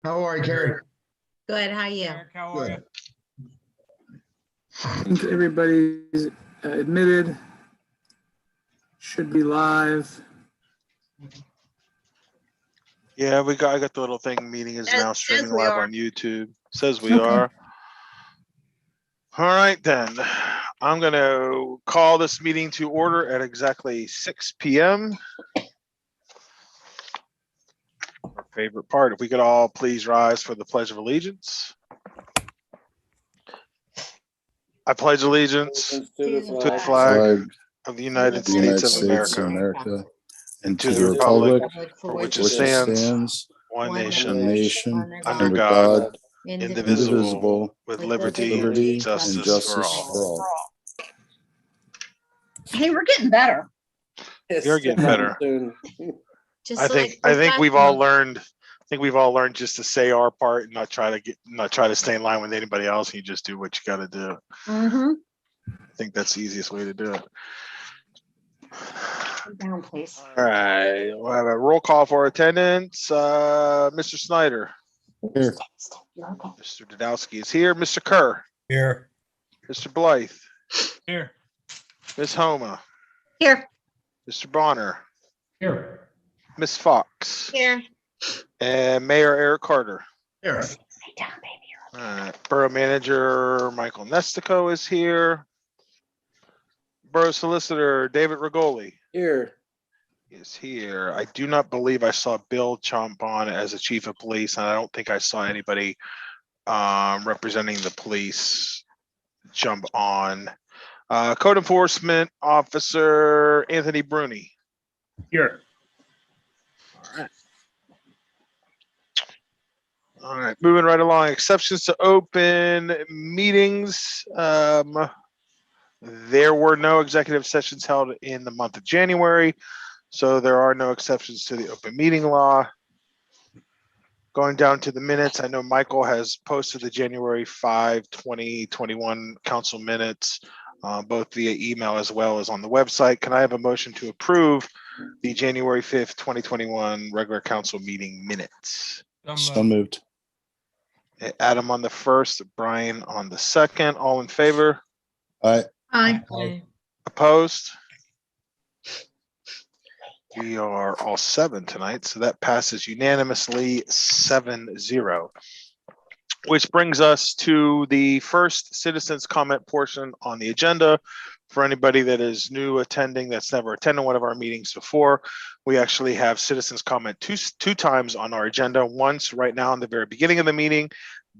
How are you, Carrie? Good, how are you? Eric, how are you? I think everybody's admitted. Should be live. Yeah, I got the little thing. Meeting is now Says streaming we live are. on YouTube. Says we Okay. are. All right, then. I'm going to call this meeting to order at exactly 6 p.m. Our favorite part. If we could all please rise for the Pledge of Allegiance. I pledge allegiance To to the flag of the United States of America and to the republic for which it stands, one nation, under God, indivisible, with liberty and justice for all. Hey, we're getting better. You're getting better. Just I think we've all learned. I think we've all learned just to say our part and not try to stay in line with anybody else. You just do what you got to do. Mm-hmm. I think that's the easiest way to do it. Down, please. All right, we'll have a roll call for attendance. Mr. Snyder. Here. Mr. Dudowski is here. Mr. Kerr. Here. Mr. Blythe. Here. Ms. Homa. Here. Mr. Bonner. Here. Ms. Fox. Here. And Mayor Eric Carter. Here. Down, baby. All right, Borough Manager Michael Nestico is here. Borough Solicitor David Rigoli Here. is here. I do not believe I saw Bill jump on as a chief of police, and I don't think I saw anybody representing the police jump on. Code Enforcement Officer Anthony Bruni. Here. All right, moving right along. Exceptions to open meetings. There were no executive sessions held in the month of January, so there are no exceptions to the open meeting law. Going down to the minutes, I know Michael has posted the January 5, 2021 council minutes, both via email as well as on the website. Can I have a motion to approve the January 5th, 2021 regular council meeting minutes? So moved. Adam on the first, Brian on the second. All in favor? Aye. Hi. Opposed? We are all 7 tonight, so that passes unanimously 7-0. Which brings us to the first citizens comment portion on the agenda. For anybody that is new attending, that's never attended one of our meetings before, we actually have citizens comment two times on our agenda. Once right now in the very beginning of the meeting.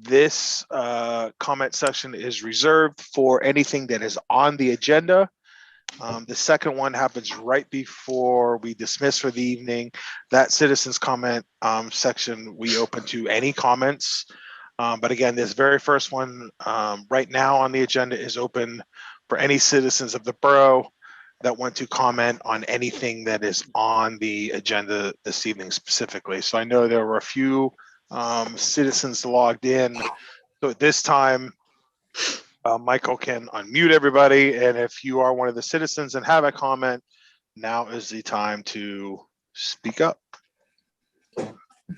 This comment section is reserved for anything that is on the agenda. The second one happens right before we dismiss for the evening. That citizens comment section we open to any comments. But again, this very first one right now on the agenda is open for any citizens of the borough that want to comment on anything that is on the agenda this evening specifically. So I know there were a few citizens logged in. So at this time, Michael can unmute everybody. And if you are one of the citizens and have a comment, now is the time to speak up.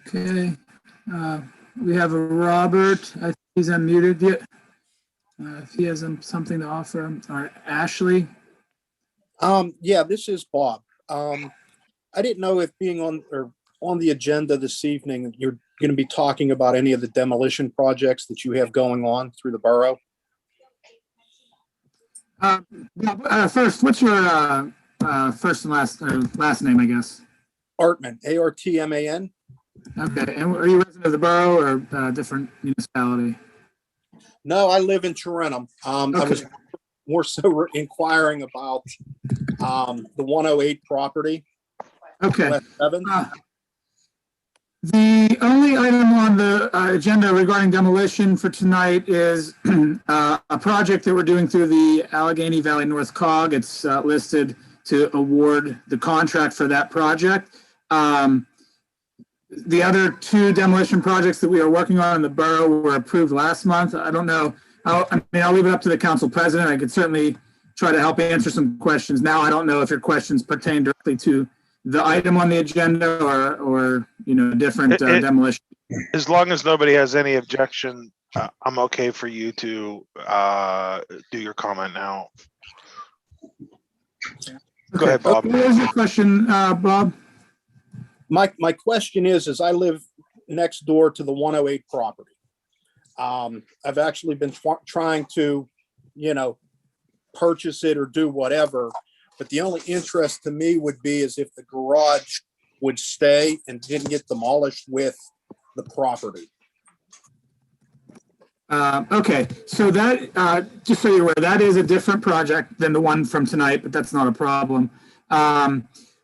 Okay. We have a Robert. I think he's unmuted yet. If he has something to offer. All right, Ashley. Yeah, this is Bob. I didn't know if being on the agenda this evening, you're going to be talking about any of the demolition projects that you have going on through the borough. First, what's your first and last name, I guess? Artman, A-R-T-M-A-N. Okay, and are you a resident of the borough or a different municipality? No, I live in Tarentum. I Okay. was more so inquiring about the 108 property. Okay. West 7th. The only item on the agenda regarding demolition for tonight is a project that we're doing through the Allegheny Valley North Cog. It's listed to award the contract for that project. The other 2 demolition projects that we are working on in the borough were approved last month. I don't know. I'll leave it up to the council president. I could certainly try to help answer some questions. Now, I don't know if your questions pertain directly to the item on the agenda or different demolition. as long as nobody has any objection, I'm okay for you to do your comment now. Go ahead, Bob. What was your question, Bob? My question is I live next door to the 108 property. I've actually been trying to, purchase it or do whatever, but the only interest to me would be is if the garage would stay and didn't get demolished with the property. Okay, so that, just so you're aware, that is a different project than the one from tonight, but that's not a problem.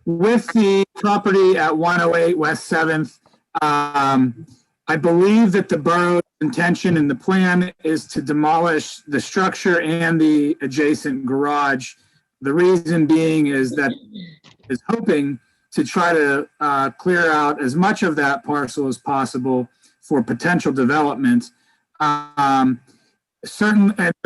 With the property at 108 West 7th, I believe that the borough's intention and the plan is to demolish the structure and the adjacent garage. The reason being is that is hoping to try to clear out as much of that parcel as possible for potential development. The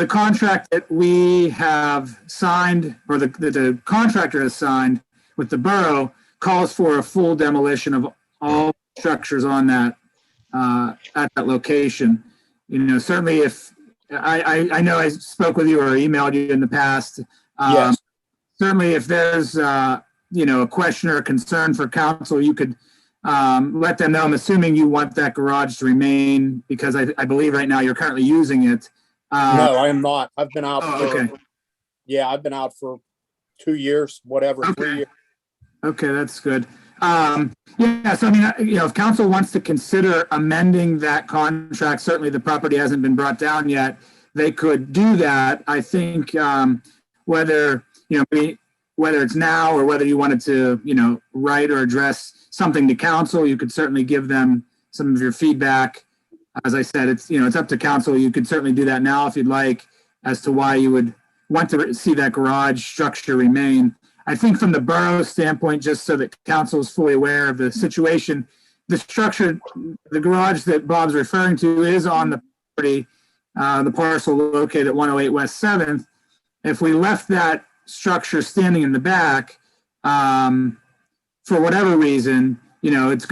contract that we have signed, or the contractor has signed with the borough, calls for a full demolition of all structures on that at that location. Certainly if I know I spoke with you or emailed you in the past. Yes. Certainly if there's a question or a concern for council, you could let them know. I'm assuming you want that garage to remain because I believe right now you're currently using it. No, I am not. I've been out. Okay. I've been out for 2 years, whatever, 3 years. Okay, that's good. So I mean, if council wants to consider amending that contract, certainly the property hasn't been brought down yet. They could do that. I think whether it's now or whether you wanted to, write or address something to council, you could certainly give them some of your feedback. As I said, it's up to council. You could certainly do that now if you'd like, as to why you would want to see that garage structure remain. I think from the borough standpoint, just so that council is fully aware of the situation, the structure, the garage that Bob's referring to is on the property, the parcel located at 108 West 7th. If we left that structure standing in the back, for whatever reason, it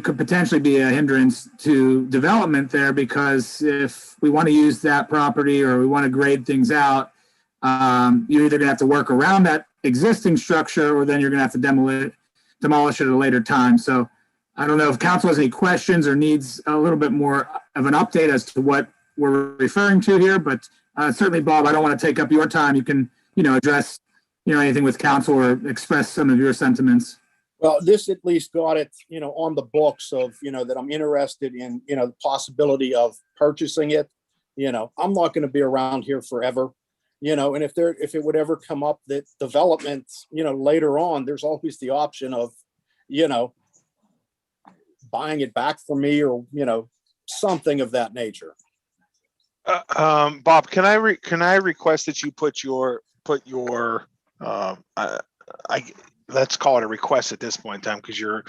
could potentially be a hindrance to development there, because if we want to use that property or we want to grade things out, you're either going to have to work around that existing structure, or then you're going to have to demolish it at a later time. So I don't know if council has any questions or needs a little bit more of an update as to what we're referring to here, but certainly, Bob, I don't want to take up your time. You can, address, anything with council or express some of your sentiments. Well, this at least got it, on the books of, that I'm interested in, the possibility of purchasing it. I'm not going to be around here forever, and if it would ever come up that development, later on, there's always the option of, buying it back from me, or, something of that nature. Bob, can I request that you put your let's call it a request at this point in time, because you're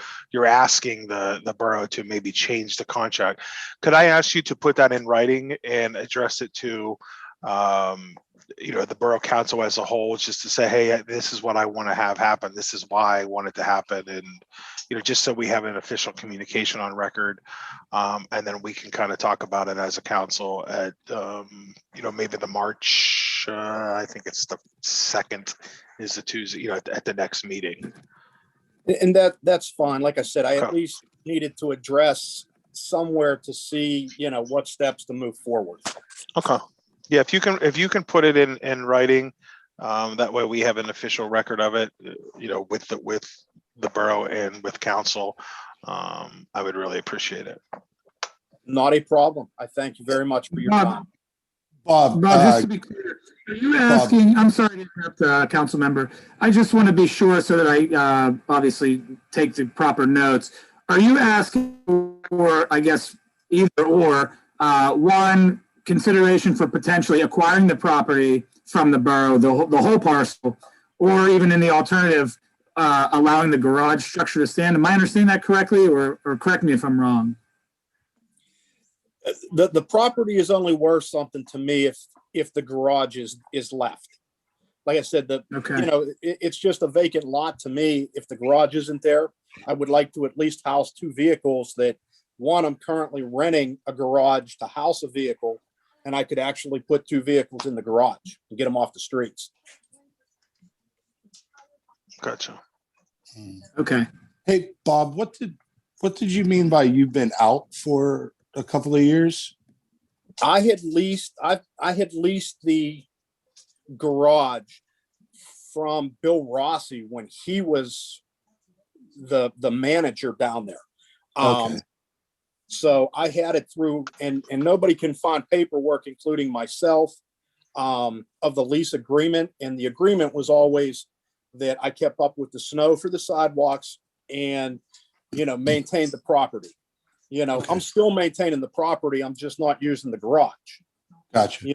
asking the borough to maybe change the contract. Could I ask you to put that in writing and address it to the borough council as a whole, just to say, hey, this is what I want to have happen, this is why I want it to happen, and just so we have an official communication on record, and then we can kind of talk about it as a council at maybe the March, I think it's the 2nd is the Tuesday, at the next meeting. And that's fine. Like I said, I at least needed to address somewhere to see, what steps to move forward. Okay. Yeah, if you can put it in writing, that way we have an official record of it, with the borough and with council. I would really appreciate it. Not a problem. I thank you very much for your time. Bob, Just to be clear, are you asking, I'm sorry to interrupt, council member. I just want to be sure so that I obviously take the proper notes. Are you asking for, I guess, either or, one, consideration for potentially acquiring the property from the borough, the whole parcel, or even in the alternative, allowing the garage structure to stand? Am I understanding that correctly, or correct me if I'm wrong? The property is only worth something to me if the garage is left. Like I said, it's just a vacant lot to me. If the garage isn't there, I would like to at least house 2 vehicles that, One, I'm currently renting a garage to house a vehicle, and I could actually put 2 vehicles in the garage and get them off the streets. Gotcha. Okay. Hey, Bob, what did you mean by you've been out for a couple of years? I had leased the garage from Bill Rossi when he was the manager down there. Okay. So I had it through, and nobody can find paperwork, including myself, of the lease agreement. And the agreement was always that I kept up with the snow for the sidewalks and, maintained the property. Okay. I'm still maintaining the property. I'm just not using the garage. Gotcha. Yeah.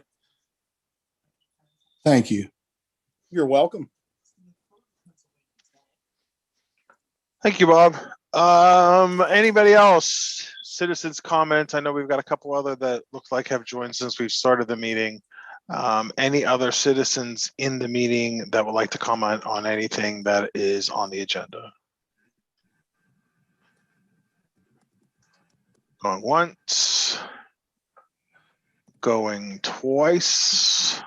Thank you. You're welcome. Thank you, Bob. Anybody else? Citizens comments? I know we've got a couple other that look like have joined since we've started the meeting. Any other citizens in the meeting that would like to comment on anything that is on the agenda? Going once. Going twice.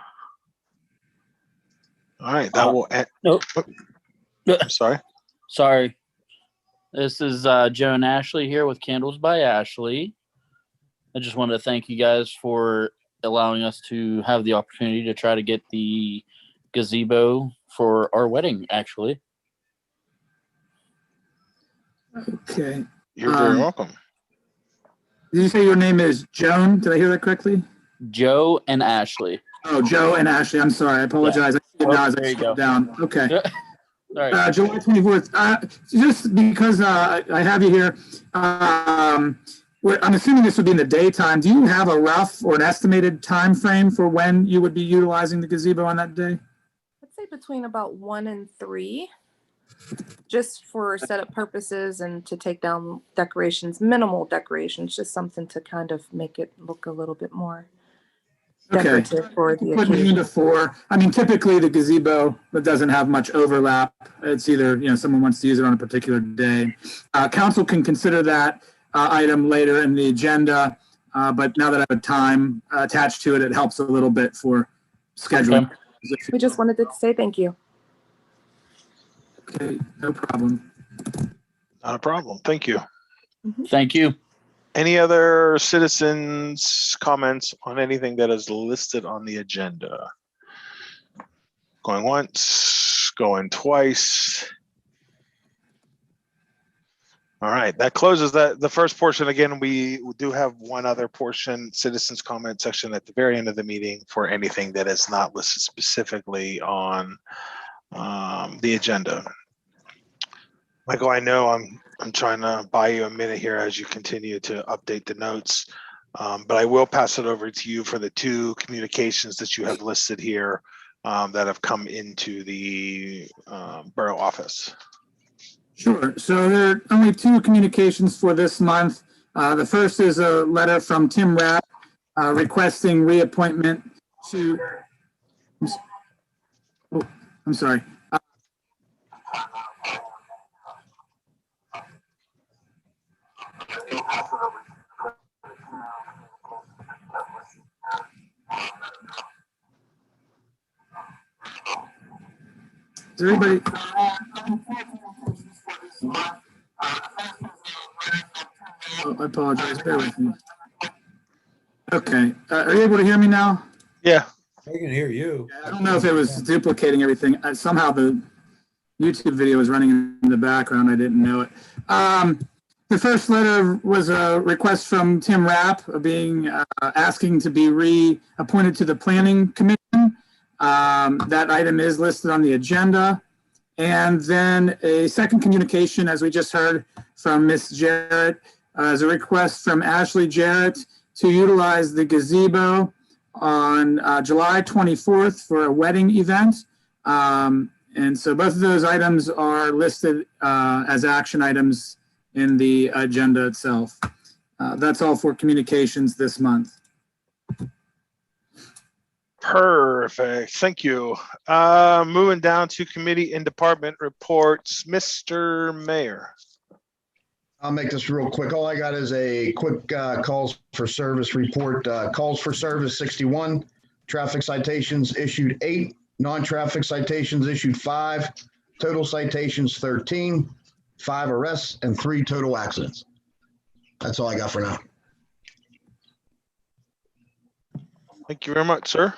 All right, that will end. Nope. I'm sorry. Sorry. This is Joe and Ashley here with Candles by Ashley. I just wanted to thank you guys for allowing us to have the opportunity to try to get the gazebo for our wedding, actually. Okay. You're very welcome. Did you say your name is Joan? Did I hear that correctly? Joe and Ashley. Oh, Joe and Ashley. I'm sorry. I apologize. I see it now as I There you scroll go. down. Okay. All right. July 24th. Just because I have you here, I'm assuming this would be in the daytime. Do you have a rough or an estimated time frame for when you would be utilizing the gazebo on that day? I'd say between about 1 and 3, just for setup purposes and to take down decorations, minimal decorations, just something to kind of make it look a little bit more decorative for the Put me occasion. into 4. I mean, typically the gazebo that doesn't have much overlap. It's either someone wants to use it on a particular day. Council can consider that item later in the agenda, but now that I have a time attached to it, it helps a little bit for scheduling. Okay. We just wanted to say thank you. Okay, no problem. Not a problem. Thank you. Thank you. Any other citizens' comments on anything that is listed on the agenda? Going once, going twice. All right, that closes the first portion. Again, we do have one other portion, citizens' comment section at the very end of the meeting for anything that is not listed specifically on the agenda. Michael, I know I'm trying to buy you a minute here as you continue to update the notes, but I will pass it over to you for the 2 communications that you have listed here that have come into the borough office. Sure. So there are only 2 communications for this month. The first is a letter from Tim Rapp requesting reappointment to. Oh, I'm sorry. Is everybody? Oh, I apologize. Bear with me. Okay. Are you able to hear me now? Yeah. I can hear you. I don't know if it was duplicating everything. Somehow the YouTube video was running in the background. I didn't know it. The first letter was a request from Tim Rapp being asking to be reappointed to the Planning Commission. That item is listed on the agenda. And then a second communication, as we just heard from Ms. Jarrett, is a request from Ashley Jarrett to utilize the gazebo on July 24th for a wedding event. And so both of those items are listed as action items in the agenda itself. That's all for communications this month. Perfect. Thank you. Moving down to committee and department reports, Mr. Mayor. I'll make this real quick. All I got is a quick calls for service report. Calls for service 61, traffic citations issued 8, non-traffic citations issued 5, total citations 13, 5 arrests, and 3 total accidents. That's all I got for now. Thank you very much, sir.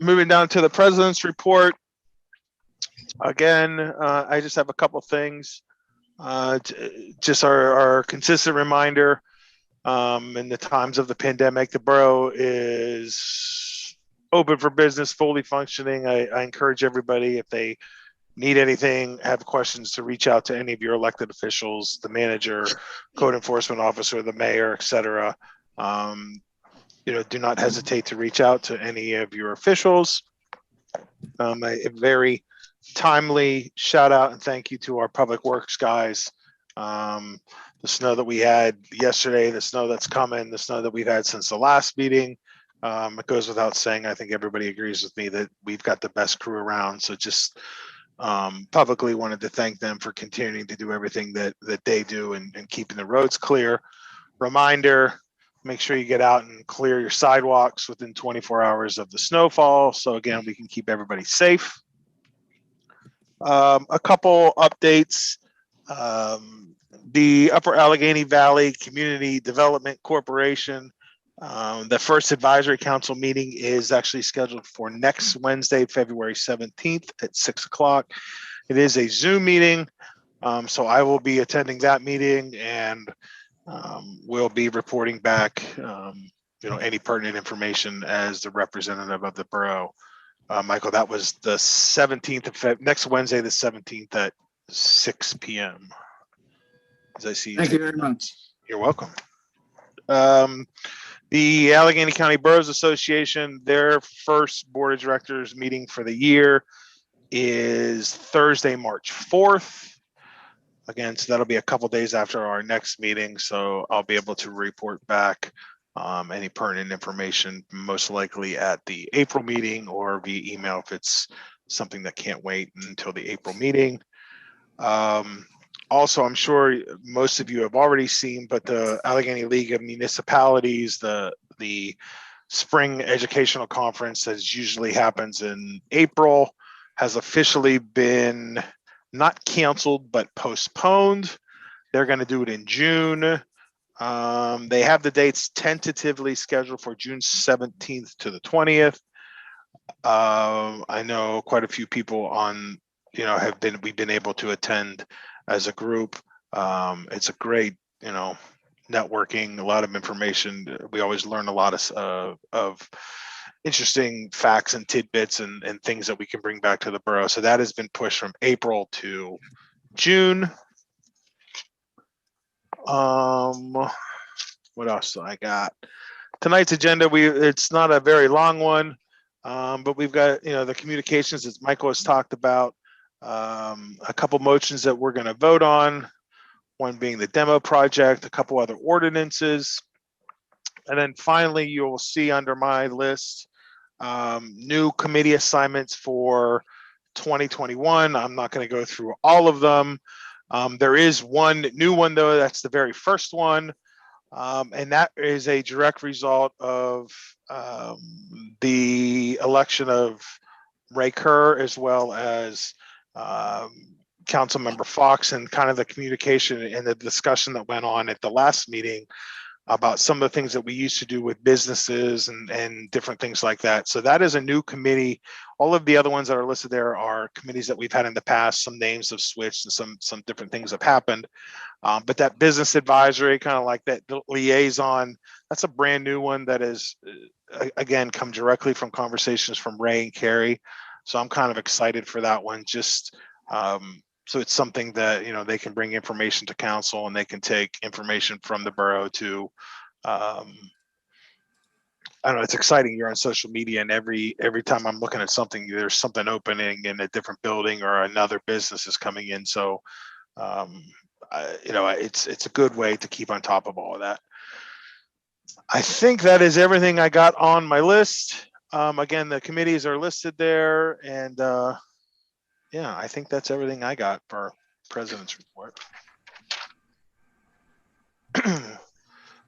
Moving down to the president's report. Again, I just have a couple things. Just our consistent reminder, in the times of the pandemic, the borough is open for business, fully functioning. I encourage everybody, if they need anything, have questions, to reach out to any of your elected officials, the manager, code enforcement officer, the mayor, etc. Do not hesitate to reach out to any of your officials. A very timely shout out and thank you to our public works guys. The snow that we had yesterday, the snow that's coming, the snow that we've had since the last meeting. It goes without saying, I think everybody agrees with me that we've got the best crew around. So just publicly wanted to thank them for continuing to do everything that they do and keeping the roads clear. Reminder, make sure you get out and clear your sidewalks within 24 hours of the snowfall. So again, we can keep everybody safe. A couple updates. The Upper Allegheny Valley Community Development Corporation, the first advisory council meeting is actually scheduled for next Wednesday, February 17th at 6 o'clock. It is a Zoom meeting. So I will be attending that meeting and we'll be reporting back, any pertinent information as the representative of the borough. Michael, that was the 17th of Feb, next Wednesday, the 17th at 6 p.m. As I see. Thank you very much. You're welcome. The Allegheny County Boroughs Association, their first board of directors meeting for the year is Thursday, March 4th. Again, so that'll be a couple days after our next meeting. So I'll be able to report back any pertinent information, most likely at the April meeting or via email if it's something that can't wait until the April meeting. Also, I'm sure most of you have already seen, but the Allegheny League of Municipalities, the spring educational conference that usually happens in April, has officially been not canceled, but postponed. They're going to do it in June. They have the dates tentatively scheduled for June 17th to the 20th. I know quite a few people on, we've been able to attend as a group. It's a great, networking, a lot of information. We always learn a lot of interesting facts and tidbits and things that we can bring back to the borough. So that has been pushed from April to June. What else do I got? Tonight's agenda, it's not a very long one, but we've got, the communications as Michael has talked about, a couple motions that we're going to vote on, one being the demo project, a couple other ordinances. And then finally, you'll see under my list, new committee assignments for 2021. I'm not going to go through all of them. There is one new one, though. That's the very first one. And that is a direct result of the election of Ray Kerr, as well as Councilmember Fox, and kind of the communication and the discussion that went on at the last meeting about some of the things that we used to do with businesses and different things like that. So that is a new committee. All of the other ones that are listed there are committees that we've had in the past. Some names have switched and some different things have happened. But that business advisory, kind of like that liaison, that's a brand new one that is, again, come directly from conversations from Ray and Carrie. So I'm kind of excited for that one. Just so it's something that, they can bring information to council and they can take information from the borough to, I don't know, it's exciting. You're on social media and every time I'm looking at something, there's something opening in a different building or another business is coming in. So, it's a good way to keep on top of all of that. I think that is everything I got on my list. Again, the committees are listed there, and yeah, I think that's everything I got for President's report.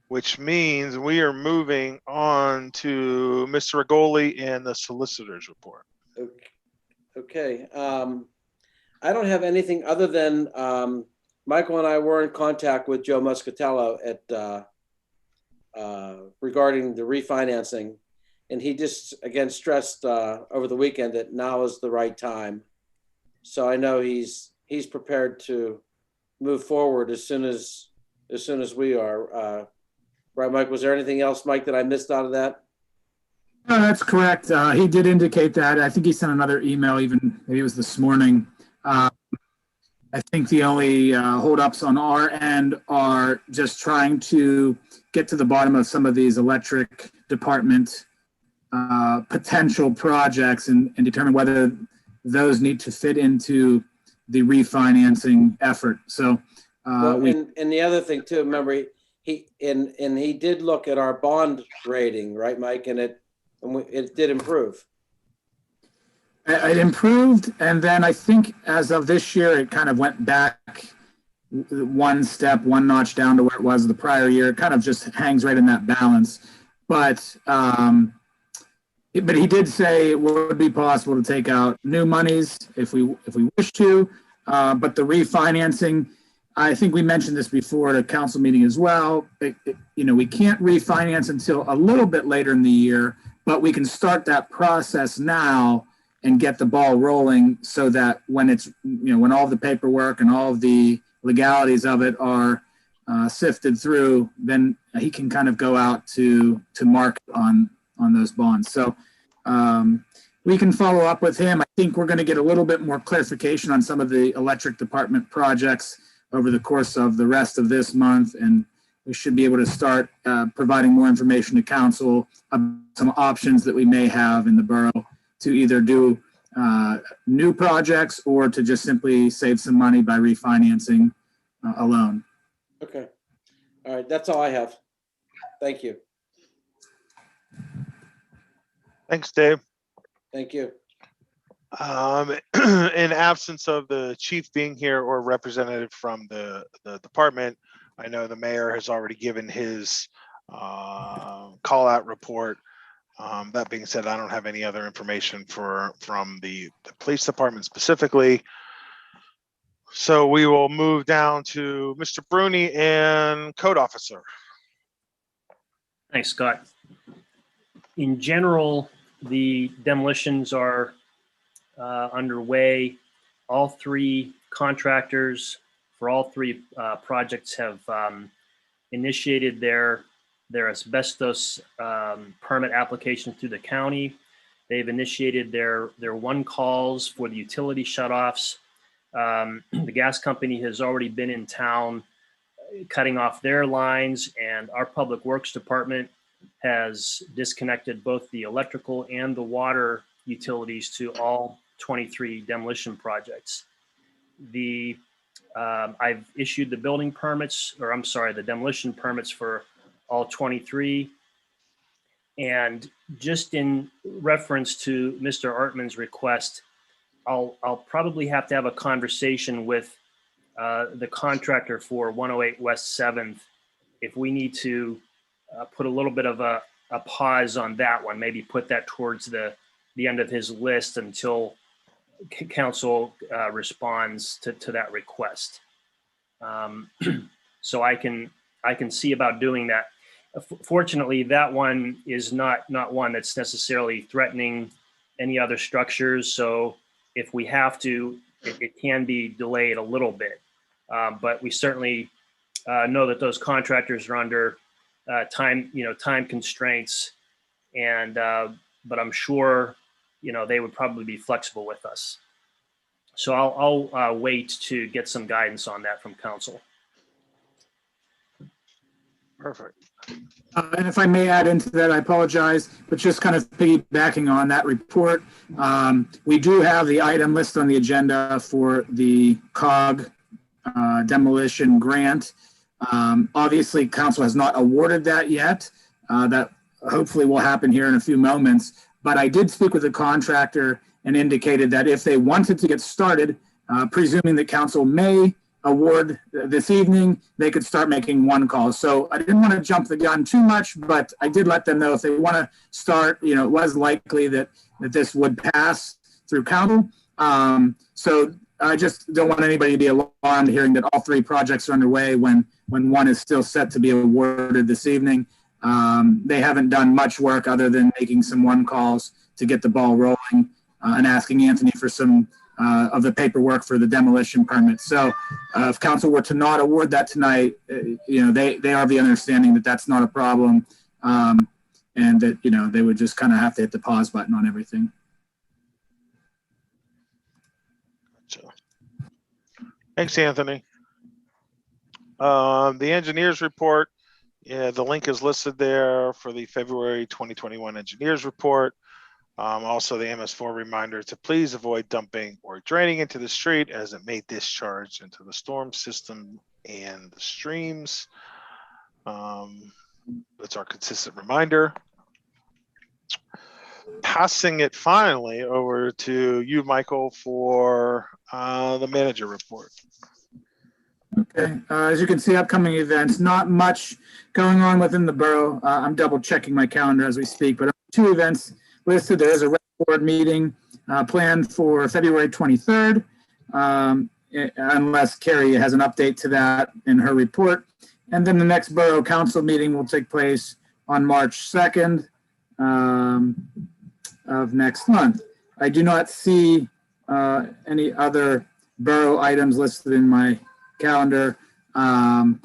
Which means we are moving on to Mr. Regoli and the solicitor's report. Okay. I don't have anything other than Michael and I were in contact with Joe Muscatello at regarding the refinancing, and he just again stressed over the weekend that now is the right time. So I know he's prepared to move forward as soon as we are. Right, Mike? Was there anything else, Mike, that I missed out of that? No, that's correct. He did indicate that. I think he sent another email, even maybe it was this morning. I think the only holdups on our end are just trying to get to the bottom of some of these electric department potential projects and determine whether those need to fit into the refinancing effort. So, and the other thing too, remember he did look at our bond rating, right, Mike? And it did improve. It improved, and then I think as of this year, it kind of went back one notch down to where it was the prior year. It kind of just hangs right in that balance. But he did say it would be possible to take out new monies if we wish to. But the refinancing, I think we mentioned this before at a council meeting as well. We can't refinance until a little bit later in the year, but we can start that process now and get the ball rolling so that when it's, when all the paperwork and all of the legalities of it are sifted through, then he can kind of go out to market on those bonds. So we can follow up with him. I think we're going to get a little bit more clarification on some of the electric department projects over the course of the rest of this month, and we should be able to start providing more information to council about some options that we may have in the borough to either do new projects or to just simply save some money by refinancing a loan. Okay. All right. That's all I have. Thank you. Thanks, Dave. Thank you. In absence of the chief being here or representative from the department, I know the mayor has already given his call out report. That being said, I don't have any other information from the police department specifically. So we will move down to Mr. Bruni and code officer. Thanks, Scott. In general, the demolitions are underway. All three contractors for all three projects have initiated their asbestos permit application through the county. They've initiated their one calls for the utility shutoffs. The gas company has already been in town cutting off their lines, and our public works department has disconnected both the electrical and the water utilities to all 23 demolition projects. I've issued the building permits, the demolition permits for all 23. And just in reference to Mr. Artman's request, I'll probably have to have a conversation with the contractor for 108 West 7th if we need to put a little bit of a pause on that one, maybe put that towards the end of his list until council responds to that request. So I can see about doing that. Fortunately, that one is not one that's necessarily threatening any other structures. So if we have to, it can be delayed a little bit. But we certainly know that those contractors are under time constraints, and but I'm sure they would probably be flexible with us. So I'll wait to get some guidance on that from council. Perfect. And if I may add into that, I apologize, but just kind of piggybacking on that report, we do have the item listed on the agenda for the COG demolition grant. Obviously, council has not awarded that yet. That hopefully will happen here in a few moments. But I did speak with the contractor, and indicated that if they wanted to get started, presuming that council may award this evening, they could start making one call. So I didn't want to jump the gun too much, but I did let them know if they want to start, it was likely that this would pass through council. So I just don't want anybody to be alarmed hearing that all 3 projects are underway when one is still set to be awarded this evening. They haven't done much work other than making some one calls to get the ball rolling and asking Anthony for some of the paperwork for the demolition permit. So if council were to not award that tonight, they are of the understanding that that's not a problem, and that, they would just kind of have to hit the pause button on everything. Thanks, Anthony. The engineers report, the link is listed there for the February 2021 engineers report. Also, the MS4 reminder to please avoid dumping or draining into the street as it may discharge into the storm system and the streams. That's our consistent reminder. Passing it finally over to you, Michael, for the manager report. Okay, as you can see, upcoming events, not much going on within the borough. I'm double checking my calendar as we speak, but 2 events listed. There is a rec board meeting planned for February 23rd, unless Carrie has an update to that in her report. And then the next borough council meeting will take place on March 2nd of next month. I do not see any other borough items listed in my calendar. And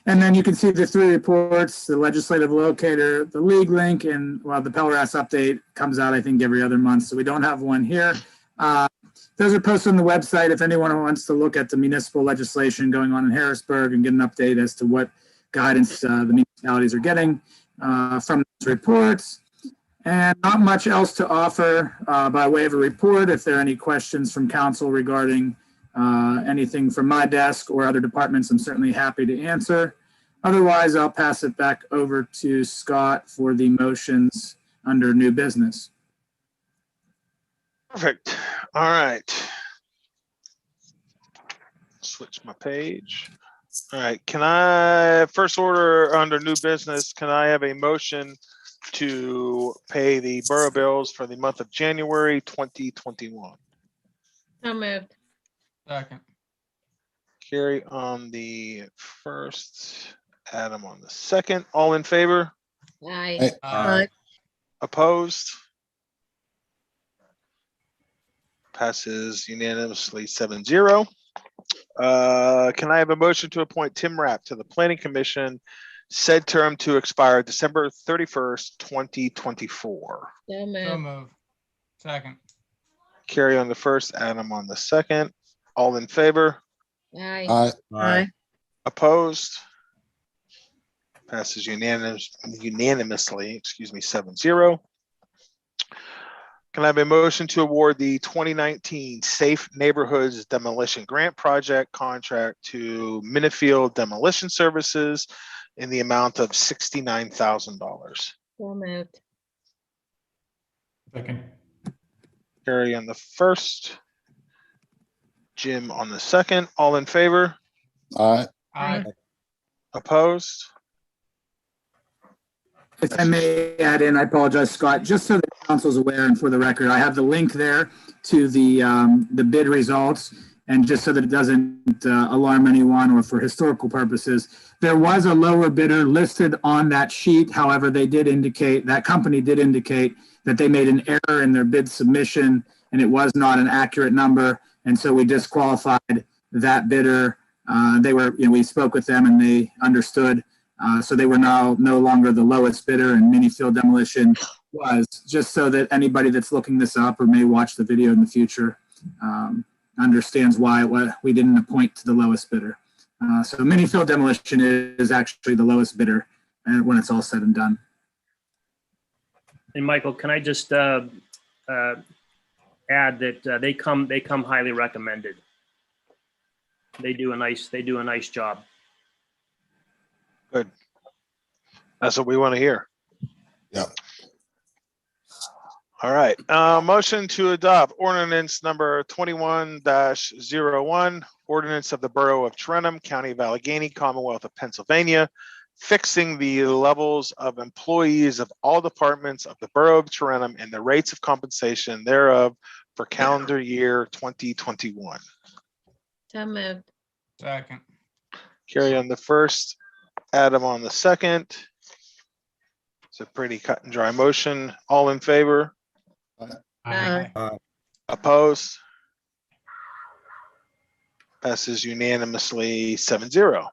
then you can see the 3 reports, the legislative locator, the league link, and the Pelleras update comes out, I think, every other month. So we don't have one here. Those are posted on the website if anyone wants to look at the municipal legislation going on in Harrisburg and get an update as to what guidance the municipalities are getting from those reports. And not much else to offer by way of a report. If there are any questions from council regarding anything from my desk or other departments, I'm certainly happy to answer. Otherwise, I'll pass it back over to Scott for the motions under new business. Perfect. All right. Switch my page. All right. Can I, first order under new business, can I have a motion to pay the borough bills for the month of January 2021? So moved. Second. Carrie on the first, Adam on the second. All in favor? Aye. Aye. Opposed? Passes unanimously 7-0. Can I have a motion to appoint Tim Rapp to the Planning Commission, said term to expire December 31st, 2024? So moved. So moved. Second. Carrie on the first, Adam on the second. All in favor? Aye. Aye. Opposed? Passes unanimously, 7-0. Can I have a motion to award the 2019 Safe Neighborhoods Demolition Grant Project contract to Minifield Demolition Services in the amount of $69,000? So moved. Second. Carrie on the first, Jim on the second. All in favor? Aye. Aye. Opposed? If I may add in, I apologize, Scott, just so the council's aware and for the record, I have the link there to the bid results. And just so that it doesn't alarm anyone or for historical purposes, there was a lower bidder listed on that sheet. However, they did indicate, that company did indicate that they made an error in their bid submission and it was not an accurate number. And so we disqualified that bidder. We spoke with them and they understood. So they were now no longer the lowest bidder, and Minifield Demolition was, just so that anybody that's looking this up or may watch the video in the future understands why we didn't appoint to the lowest bidder. So Minifield Demolition is actually the lowest bidder when it's all said and done. And Michael, can I just add that they come highly recommended. They do a nice job. Good. That's what we want to hear. Yep. All right, motion to adopt ordinance number 21-01, ordinance of the Borough of Tarentum, County of Allegheny, Commonwealth of Pennsylvania, fixing the levels of employees of all departments of the Borough of Tarentum and the rates of compensation thereof for calendar year 2021. So moved. Second. Carrie on the first, Adam on the second. It's a pretty cut and dry motion. All in favor? Aye. Opposed? Passes unanimously 7-0.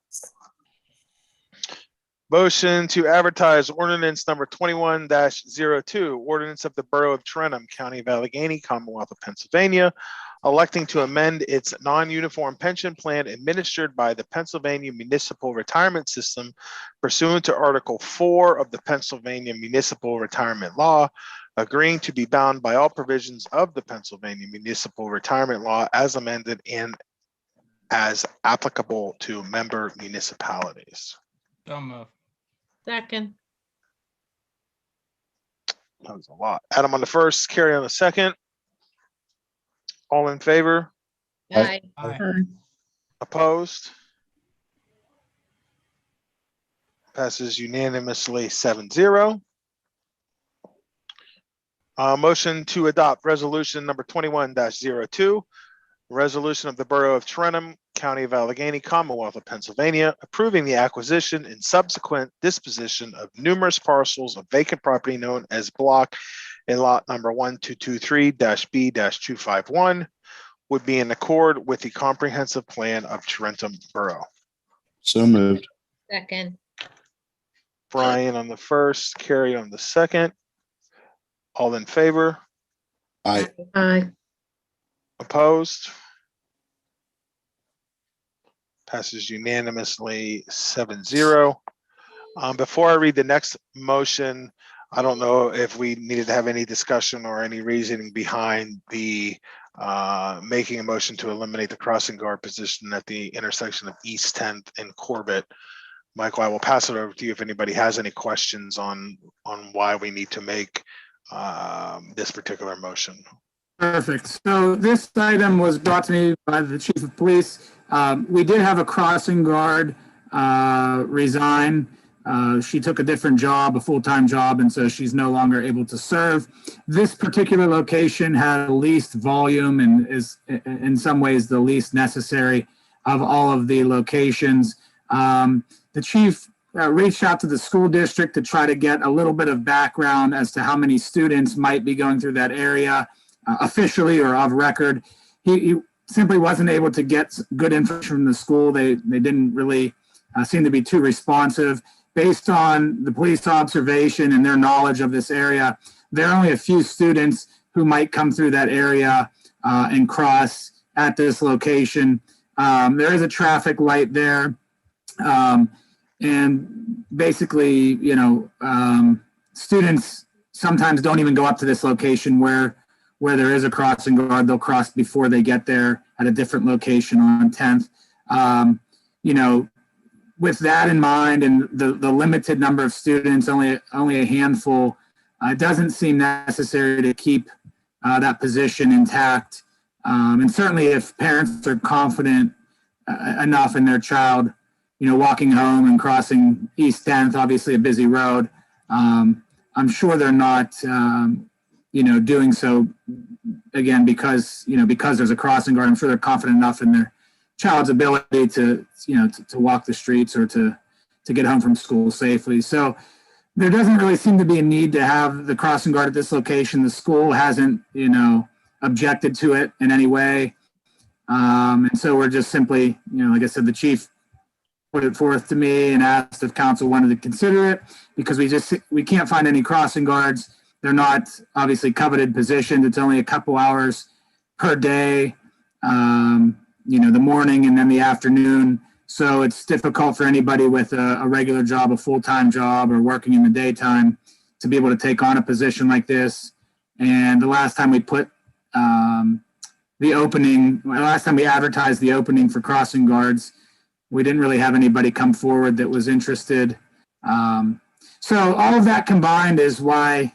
Motion to advertise ordinance number 21-02, ordinance of the Borough of Tarentum, County of Allegheny, Commonwealth of Pennsylvania, electing to amend its non-uniform pension plan administered by the Pennsylvania Municipal Retirement System pursuant to Article 4 of the Pennsylvania Municipal Retirement Law, agreeing to be bound by all provisions of the Pennsylvania Municipal Retirement Law as amended and as applicable to member municipalities. So moved. Second. That was a lot. Adam on the first, Carrie on the second. All in favor? Aye. Opposed? Passes unanimously 7-0. Motion to adopt resolution number 21-02, resolution of the Borough of Tarentum, County of Allegheny, Commonwealth of Pennsylvania, approving the acquisition and subsequent disposition of numerous parcels of vacant property known as block and lot number 1223-B-251 would be in accord with the comprehensive plan of Tarentum Borough. So moved. Second. Brian on the first, Carrie on the second. All in favor? Aye. Aye. Opposed? Passes unanimously 7-0. Before I read the next motion, I don't know if we needed to have any discussion or any reasoning behind the making a motion to eliminate the crossing guard position at the intersection of East 10th and Corbett. Michael, I will pass it over to you if anybody has any questions on why we need to make this particular motion. Perfect. So this item was brought to me by the chief of police. We did have a crossing guard resign. She took a different job, a full-time job, and so she's no longer able to serve. This particular location had the least volume and is in some ways the least necessary of all of the locations. The chief reached out to the school district to try to get a little bit of background as to how many students might be going through that area, officially or of record. He simply wasn't able to get good information from the school. They didn't really seem to be too responsive. Based on the police observation and their knowledge of this area, there are only a few students who might come through that area and cross at this location. There is a traffic light there. And basically, students sometimes don't even go up to this location where there is a crossing guard. They'll cross before they get there at a different location on 10th. With that in mind and the limited number of students, only a handful, it doesn't seem necessary to keep that position intact. And certainly if parents are confident enough in their child, walking home and crossing East 10th, obviously a busy road, I'm sure they're not, doing so again because there's a crossing guard. I'm sure they're confident enough in their child's ability to walk the streets or to get home from school safely. So there doesn't really seem to be a need to have the crossing guard at this location. The school hasn't, objected to it in any way. And so we're just simply, like I said, the chief put it forth to me and asked if council wanted to consider it because we can't find any crossing guards. They're not obviously coveted positions. It's only a couple hours per day. The morning and then the afternoon. So it's difficult for anybody with a regular job, a full-time job, or working in the daytime to be able to take on a position like this. And the last time we put last time we advertised the opening for crossing guards, we didn't really have anybody come forward that was interested. So all of that combined is why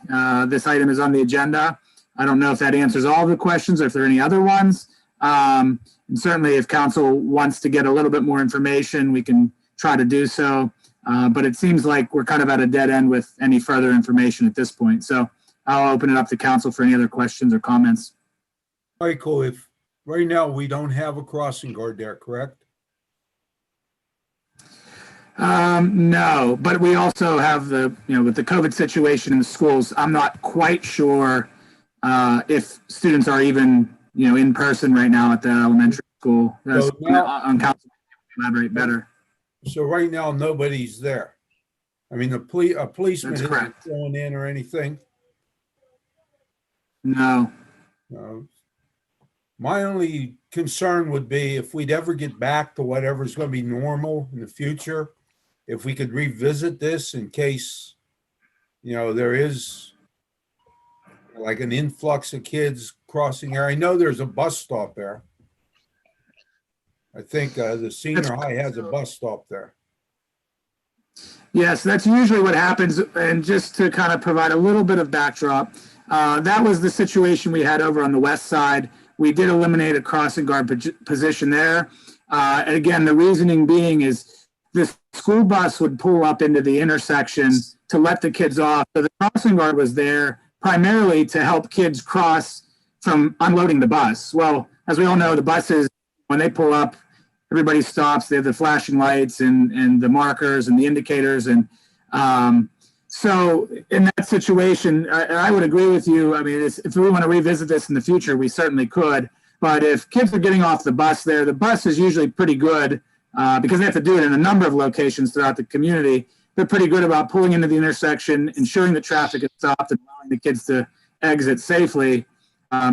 this item is on the agenda. I don't know if that answers all the questions or if there are any other ones. And certainly if council wants to get a little bit more information, we can try to do so. But it seems like we're kind of at a dead end with any further information at this point. So I'll open it up to council for any other questions or comments. Michael, if right now we don't have a crossing guard there, correct? No, but we also have with the COVID situation in the schools, I'm not quite sure if students are even, in person right now at the elementary school. So now- On council, elaborate better. So right now, nobody's there. I mean, a policeman That's isn't correct. going in or anything. No. My only concern would be if we'd ever get back to whatever's going to be normal in the future, if we could revisit this in case, there is like an influx of kids crossing there. I know there's a bus stop there. I think the senior high has a bus stop there. Yes, that's usually what happens. And just to kind of provide a little bit of backdrop, that was the situation we had over on the west side. We did eliminate a crossing guard position there. And again, the reasoning being is the school bus would pull up into the intersection to let the kids off. So the crossing guard was there primarily to help kids cross from unloading the bus. Well, as we all know, the buses, when they pull up, everybody stops. They have the flashing lights and the markers and the indicators. And so in that situation, I would agree with you. I mean, if we want to revisit this in the future, we certainly could. But if kids are getting off the bus there, the bus is usually pretty good because they have to do it in a number of locations throughout the community. They're pretty good about pulling into the intersection, ensuring the traffic is stopped, and allowing the kids to exit safely.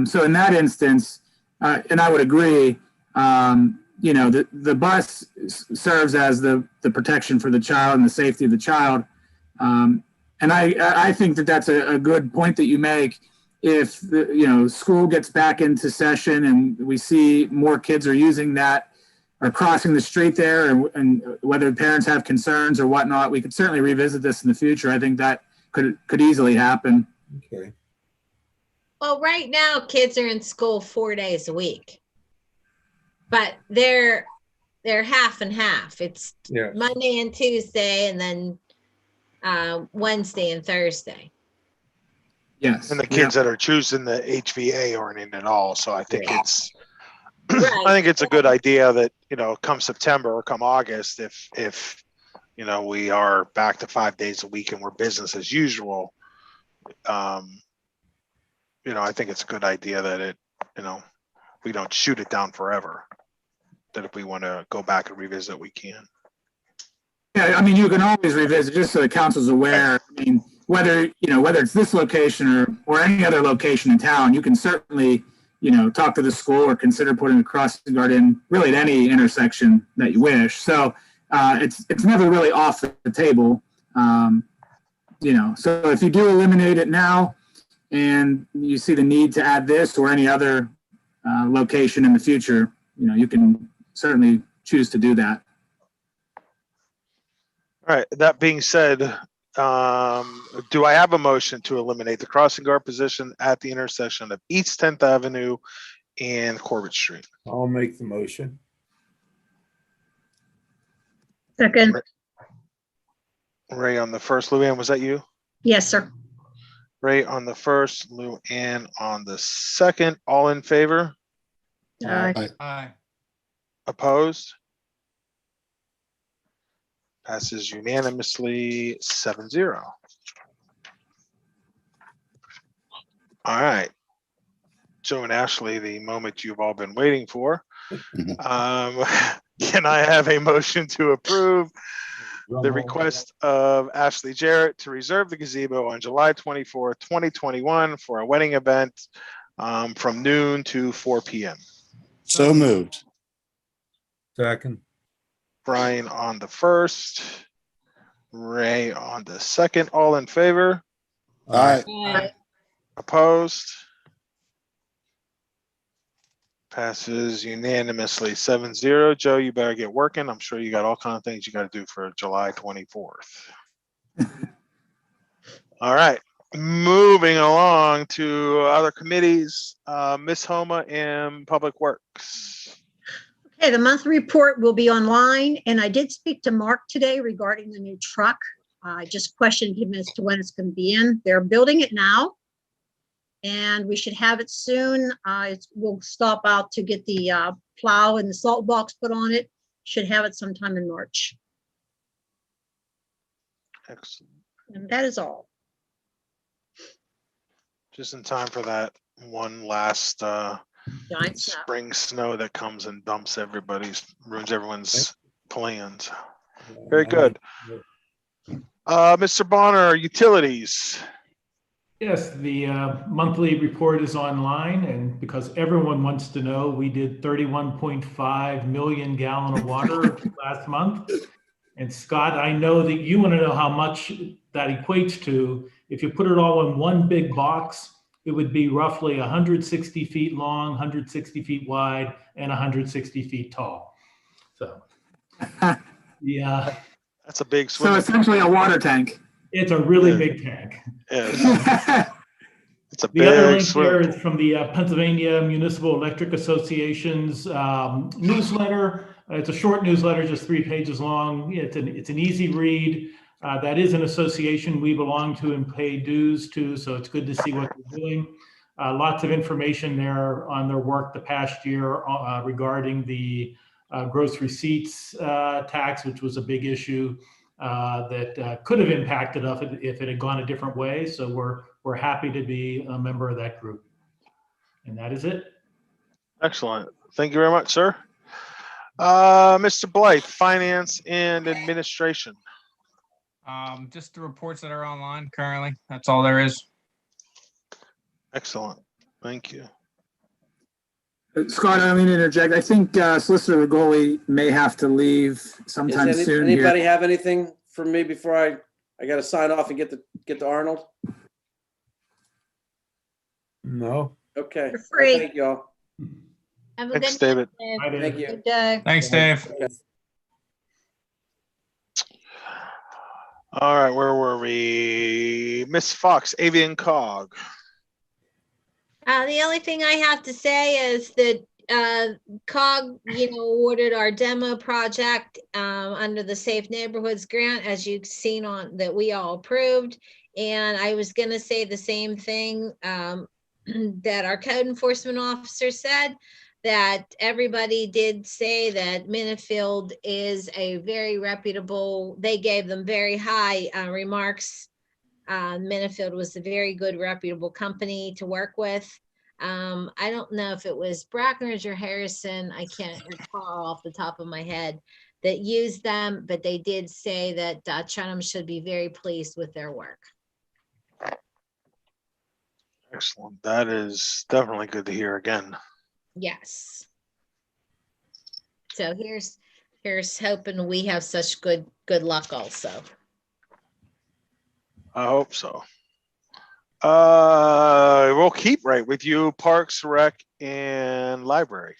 So in that instance, and I would agree, the bus serves as the protection for the child and the safety of the child. And I think that that's a good point that you make. If school gets back into session and we see more kids are using that or crossing the street there, and whether parents have concerns or whatnot, we could certainly revisit this in the future. I think that could easily happen. Okay. Well, right now, kids are in school 4 days a week, but they're half and half. It's Monday and Tuesday, and then Wednesday and Thursday. Yes. And the kids that are choosing the HVA aren't in at all. So I think it's, Right. I think it's a good idea that, come September or come August, if we are back to 5 days a week and we're business as usual, I think it's a good idea that we don't shoot it down forever. That if we want to go back and revisit, we can. Yeah, I mean, you can always revisit, just so the council's aware. I mean, whether it's this location or any other location in town, you can certainly, talk to the school or consider putting a crossing guard in really at any intersection that you wish. So it's never really off the table. So if you do eliminate it now and you see the need to add this or any other location in the future, you can certainly choose to do that. All right. That being said, do I have a motion to eliminate the crossing guard position at the intersection of East 10th Avenue and Corbett Street? I'll make the motion. Second. Ray on the first. Luann, was that you? Yes, sir. Ray on the first, Luann on the second. All in favor? Aye. Opposed? Passes unanimously 7-0. All right. Joe and Ashley, the moment you've all been waiting for. Can I have a motion to approve the request of Ashley Jarrett to reserve the gazebo on July 24th, 2021 for a wedding event from noon to 4 p.m.? So moved. Second. Brian on the first, Ray on the second. All in favor? Aye. Opposed? Passes unanimously 7-0. Joe, you better get working. I'm sure you got all kinds of things you got to do for July 24th. All right. Moving along to other committees, Ms. Homa in Public Works. Okay, the monthly report will be online, and I did speak to Mark today regarding the new truck. I just questioned him as to when it's going to be in. They're building it now, and we should have it soon. We'll stop out to get the plow and the salt box put on it. Should have it sometime in March. Excellent. And that is all. Just in time for that one last Giant snow. spring snow that comes and dumps ruins everyone's plans. Very good. Mr. Bonner, utilities. Yes, the monthly report is online, and because everyone wants to know, we did 31.5 million gallon of water last month. And Scott, I know that you want to know how much that equates to. If you put it all in one big box, it would be roughly 160 feet long, 160 feet wide, and 160 feet tall. So, yeah. That's a big So swim. essentially a water tank. It's a really big tank. Yeah. It's a The other big link swim. here is from the Pennsylvania Municipal Electric Association's newsletter. It's a short newsletter, just 3 pages long. It's an easy read. That is an association we belong to and pay dues to, so it's good to see what they're doing. Lots of information there on their work the past year regarding the gross receipts tax, which was a big issue that could have impacted us if it had gone a different way. So we're happy to be a member of that group. And that is it. Excellent. Thank you very much, sir. Mr. Blythe, Finance and Administration. Just the reports that are online currently. That's all there is. Excellent. Thank you. Scott, I don't mean to interject. I think Solicitor Rigoli may have to leave sometime soon. Anybody here. have anything for me before I got to sign off and get to Arnold? No. Okay. You're free. Thank you all. Have a Thanks, good David. night, Thank you. Good day. Thanks, Dave. All right, where were we? Miss Fox, Avian Cog. The only thing I have to say is that COG, awarded our demo project under the Safe Neighborhoods grant, as you've seen on that we all approved. And I was going to say the same thing that our code enforcement officer said, that everybody did say that Minifield is a very reputable, they gave them very high remarks. Minifield was a very good, reputable company to work with. I don't know if it was Brackenridge or Harrison, I can't recall off the top of my head, that used them, but they did say that Trenum should be very pleased with their work. Excellent. That is definitely good to hear again. Yes. So here's hoping we have such good luck also. I hope so. We'll keep right with you, Parks, Rec, and Library.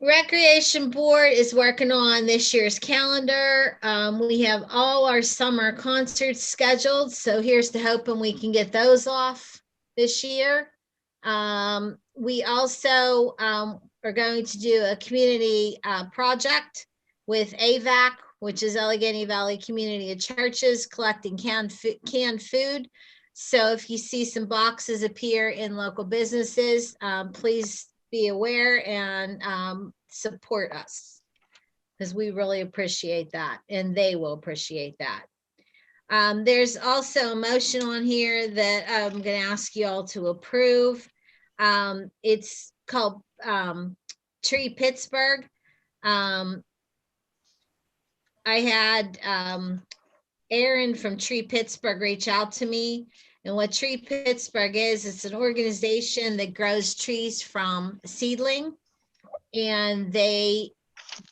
Recreation Board is working on this year's calendar. We have all our summer concerts scheduled, so here's to hoping we can get those off this year. We also are going to do a community project with AVAC, which is Allegheny Valley Community of Churches, collecting canned food. So if you see some boxes appear in local businesses, please be aware and support us, because we really appreciate that, and they will appreciate that. There's also a motion on here that I'm going to ask you all to approve. It's called Tree Pittsburgh. I had Aaron from Tree Pittsburgh reach out to me. And what Tree Pittsburgh is, it's an organization that grows trees from seedling. And they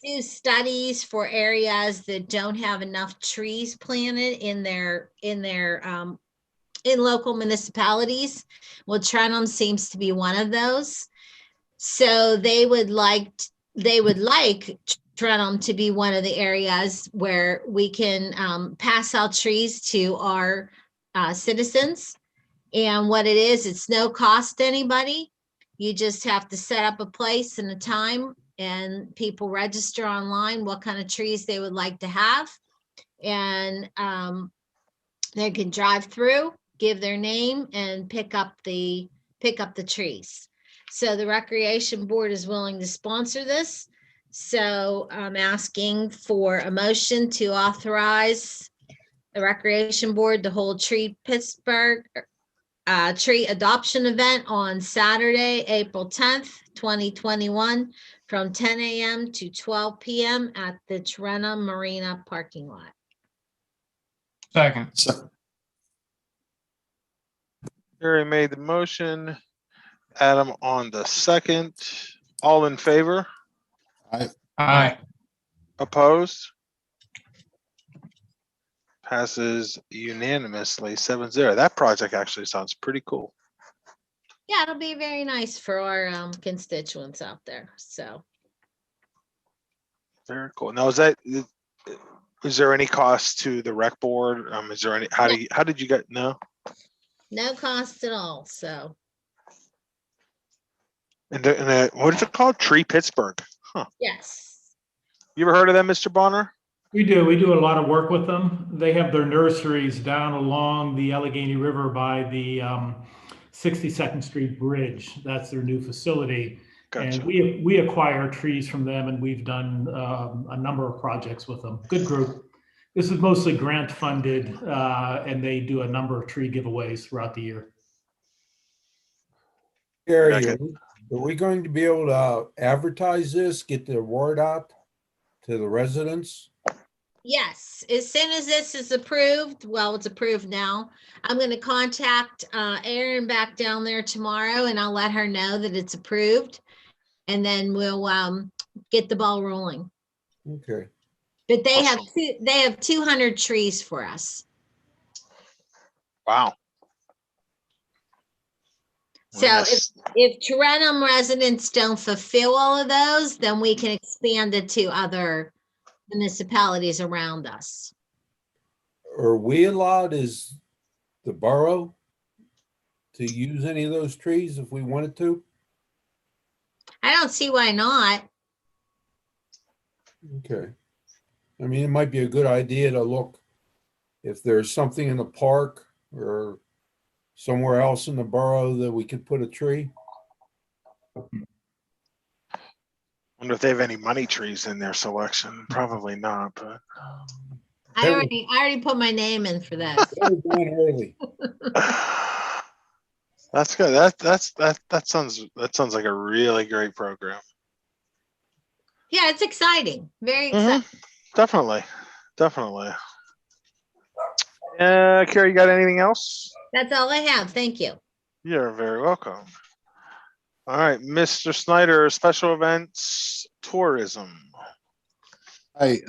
do studies for areas that don't have enough trees planted in local municipalities. Well, Trenum seems to be one of those. So they would like Tarentum to be one of the areas where we can pass out trees to our citizens. And what it is, it's no cost to anybody. You just have to set up a place and a time, and people register online what kind of trees they would like to have. And they can drive through, give their name, and pick up the trees. So the Recreation Board is willing to sponsor this. So I'm asking for a motion to authorize the Recreation Board to hold Tree Pittsburgh tree adoption event on Saturday, April 10th, 2021, from 10 a.m. to 12 p.m. at the Tarentum Marina parking lot. Second. Gary made the motion. Adam on the second. All in favor? Aye. Opposed? Passes unanimously 7-0. That project actually sounds pretty cool. Yeah, it'll be very nice for our constituents out there. So Very cool. Now, is there any cost to the rec board? Is there any, how did you get, no? no cost at all. So And what is it called? Tree Pittsburgh. Huh. yes. You ever heard of them, Mr. Bonner? We do. We do a lot of work with them. They have their nurseries down along the Allegheny River by the 62nd Street Bridge. That's their new facility. Gotcha. And we acquire trees from them, and we've done a number of projects with them. Good group. This is mostly grant funded, and they do a number of tree giveaways throughout the year. Gary, are we going to be able to advertise this, get the word out to the residents? Yes, as soon as this is approved, well, it's approved now. I'm going to contact Erin back down there tomorrow, and I'll let her know that it's approved, and then we'll get the ball rolling. Okay. But they have 200 trees for us. Wow. So Nice. if Tarentum residents don't fulfill all of those, then we can expand it to other municipalities around us. Are we allowed as the borough to use any of those trees if we wanted to? I don't see why not. Okay. I mean, it might be a good idea to look if there's something in the park or somewhere else in the borough that we could put a tree. Wonder if they have any money trees in their selection. Probably not, but I already put my name in for that. Early. that's good. That sounds like a really great program. Yeah, it's exciting. Very exciting. Definitely. Carrie, you got anything else? That's all I have. Thank you. You're very welcome. All right, Mr. Snyder, special events, tourism. Hi,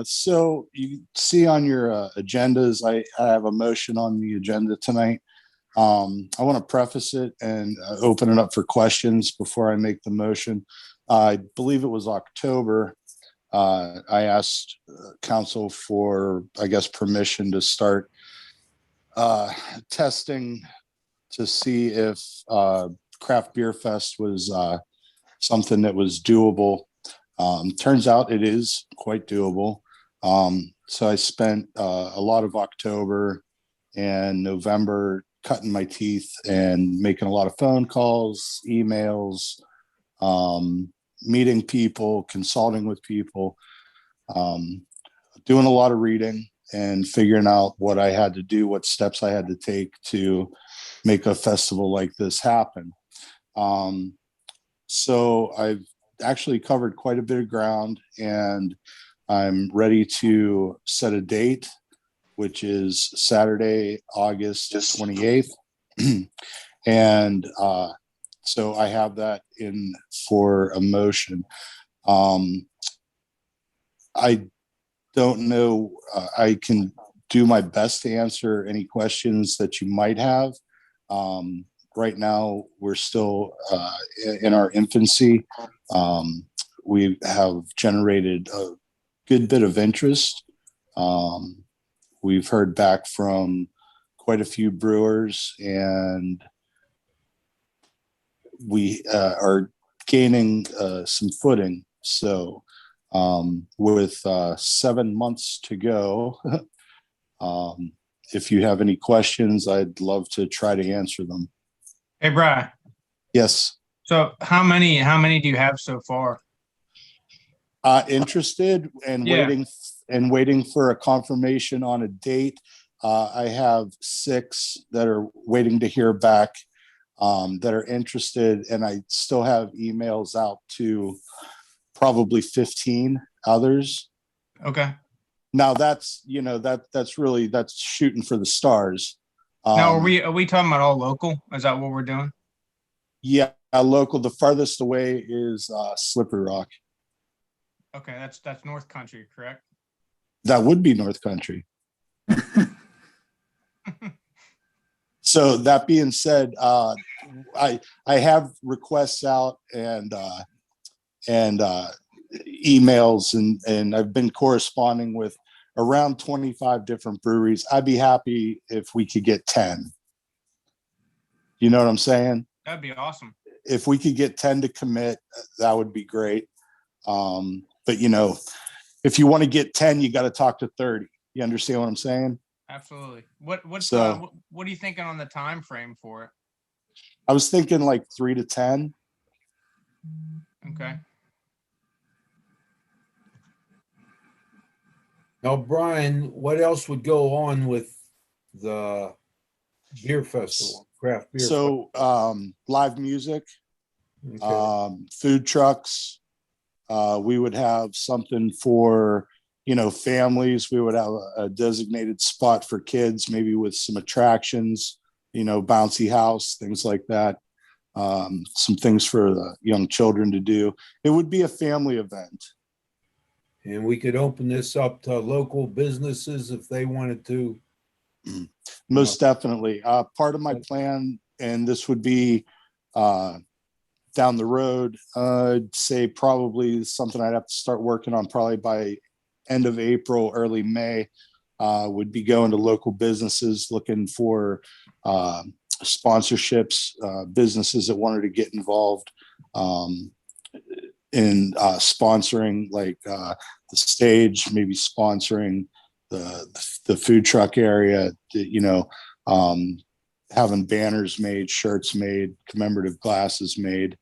so you see on your agendas, I have a motion on the agenda tonight. I want to preface it and open it up for questions before I make the motion. I believe it was October. I asked council for, I guess, permission to start testing to see if Craft Beer Fest was something that was doable. Turns out it is quite doable. So I spent a lot of October and November cutting my teeth and making a lot of phone calls, emails, meeting people, consulting with people, doing a lot of reading and figuring out what I had to do, what steps I had to take to make a festival like this happen. So I've actually covered quite a bit of ground, and I'm ready to set a date, which is Saturday, August 28th. And so I have that in for a motion. I don't know, I can do my best to answer any questions that you might have. Right now, we're still in our infancy. we have generated a good bit of interest. We've heard back from quite a few brewers, and we are gaining some footing. So with 7 months to go, if you have any questions, I'd love to try to answer them. Hey, Brian. Yes. So how many do you have so far? Interested and Yeah. waiting for a confirmation on a date. I have 6 that are waiting to hear back, that are interested, and I still have emails out to probably 15 others. Okay. Now that's that's shooting for the stars. Now, are we talking about all local? Is that what we're doing? Yeah, local. The farthest away is Slippery Rock. Okay, that's North Country, correct? That would be North Country. So that being said, I have requests out and emails, and I've been corresponding with around 25 different breweries. I'd be happy if we could get 10. You know what I'm saying? That'd be awesome. If we could get 10 to commit, that would be great. But if you want to get 10, you got to talk to 30. You understand what I'm saying? Absolutely. What are you thinking on the time frame for it? I was thinking like 3 to 10. Okay. Now, Brian, what else would go on with the beer festival, craft beer? So live music, Okay. food trucks. We would have something for families. We would have a designated spot for kids, maybe with some attractions, bouncy house, things like that. Some things for the young children to do. It would be a family event. And we could open this up to local businesses if they wanted to. Most definitely. Part of my plan, and this would be down the road, I'd say probably something I'd have to start working on probably by end of April, early May, would be going to local businesses looking for sponsorships, businesses that wanted to get involved in sponsoring, like the stage, maybe sponsoring the food truck area, having banners made, shirts made, commemorative glasses made,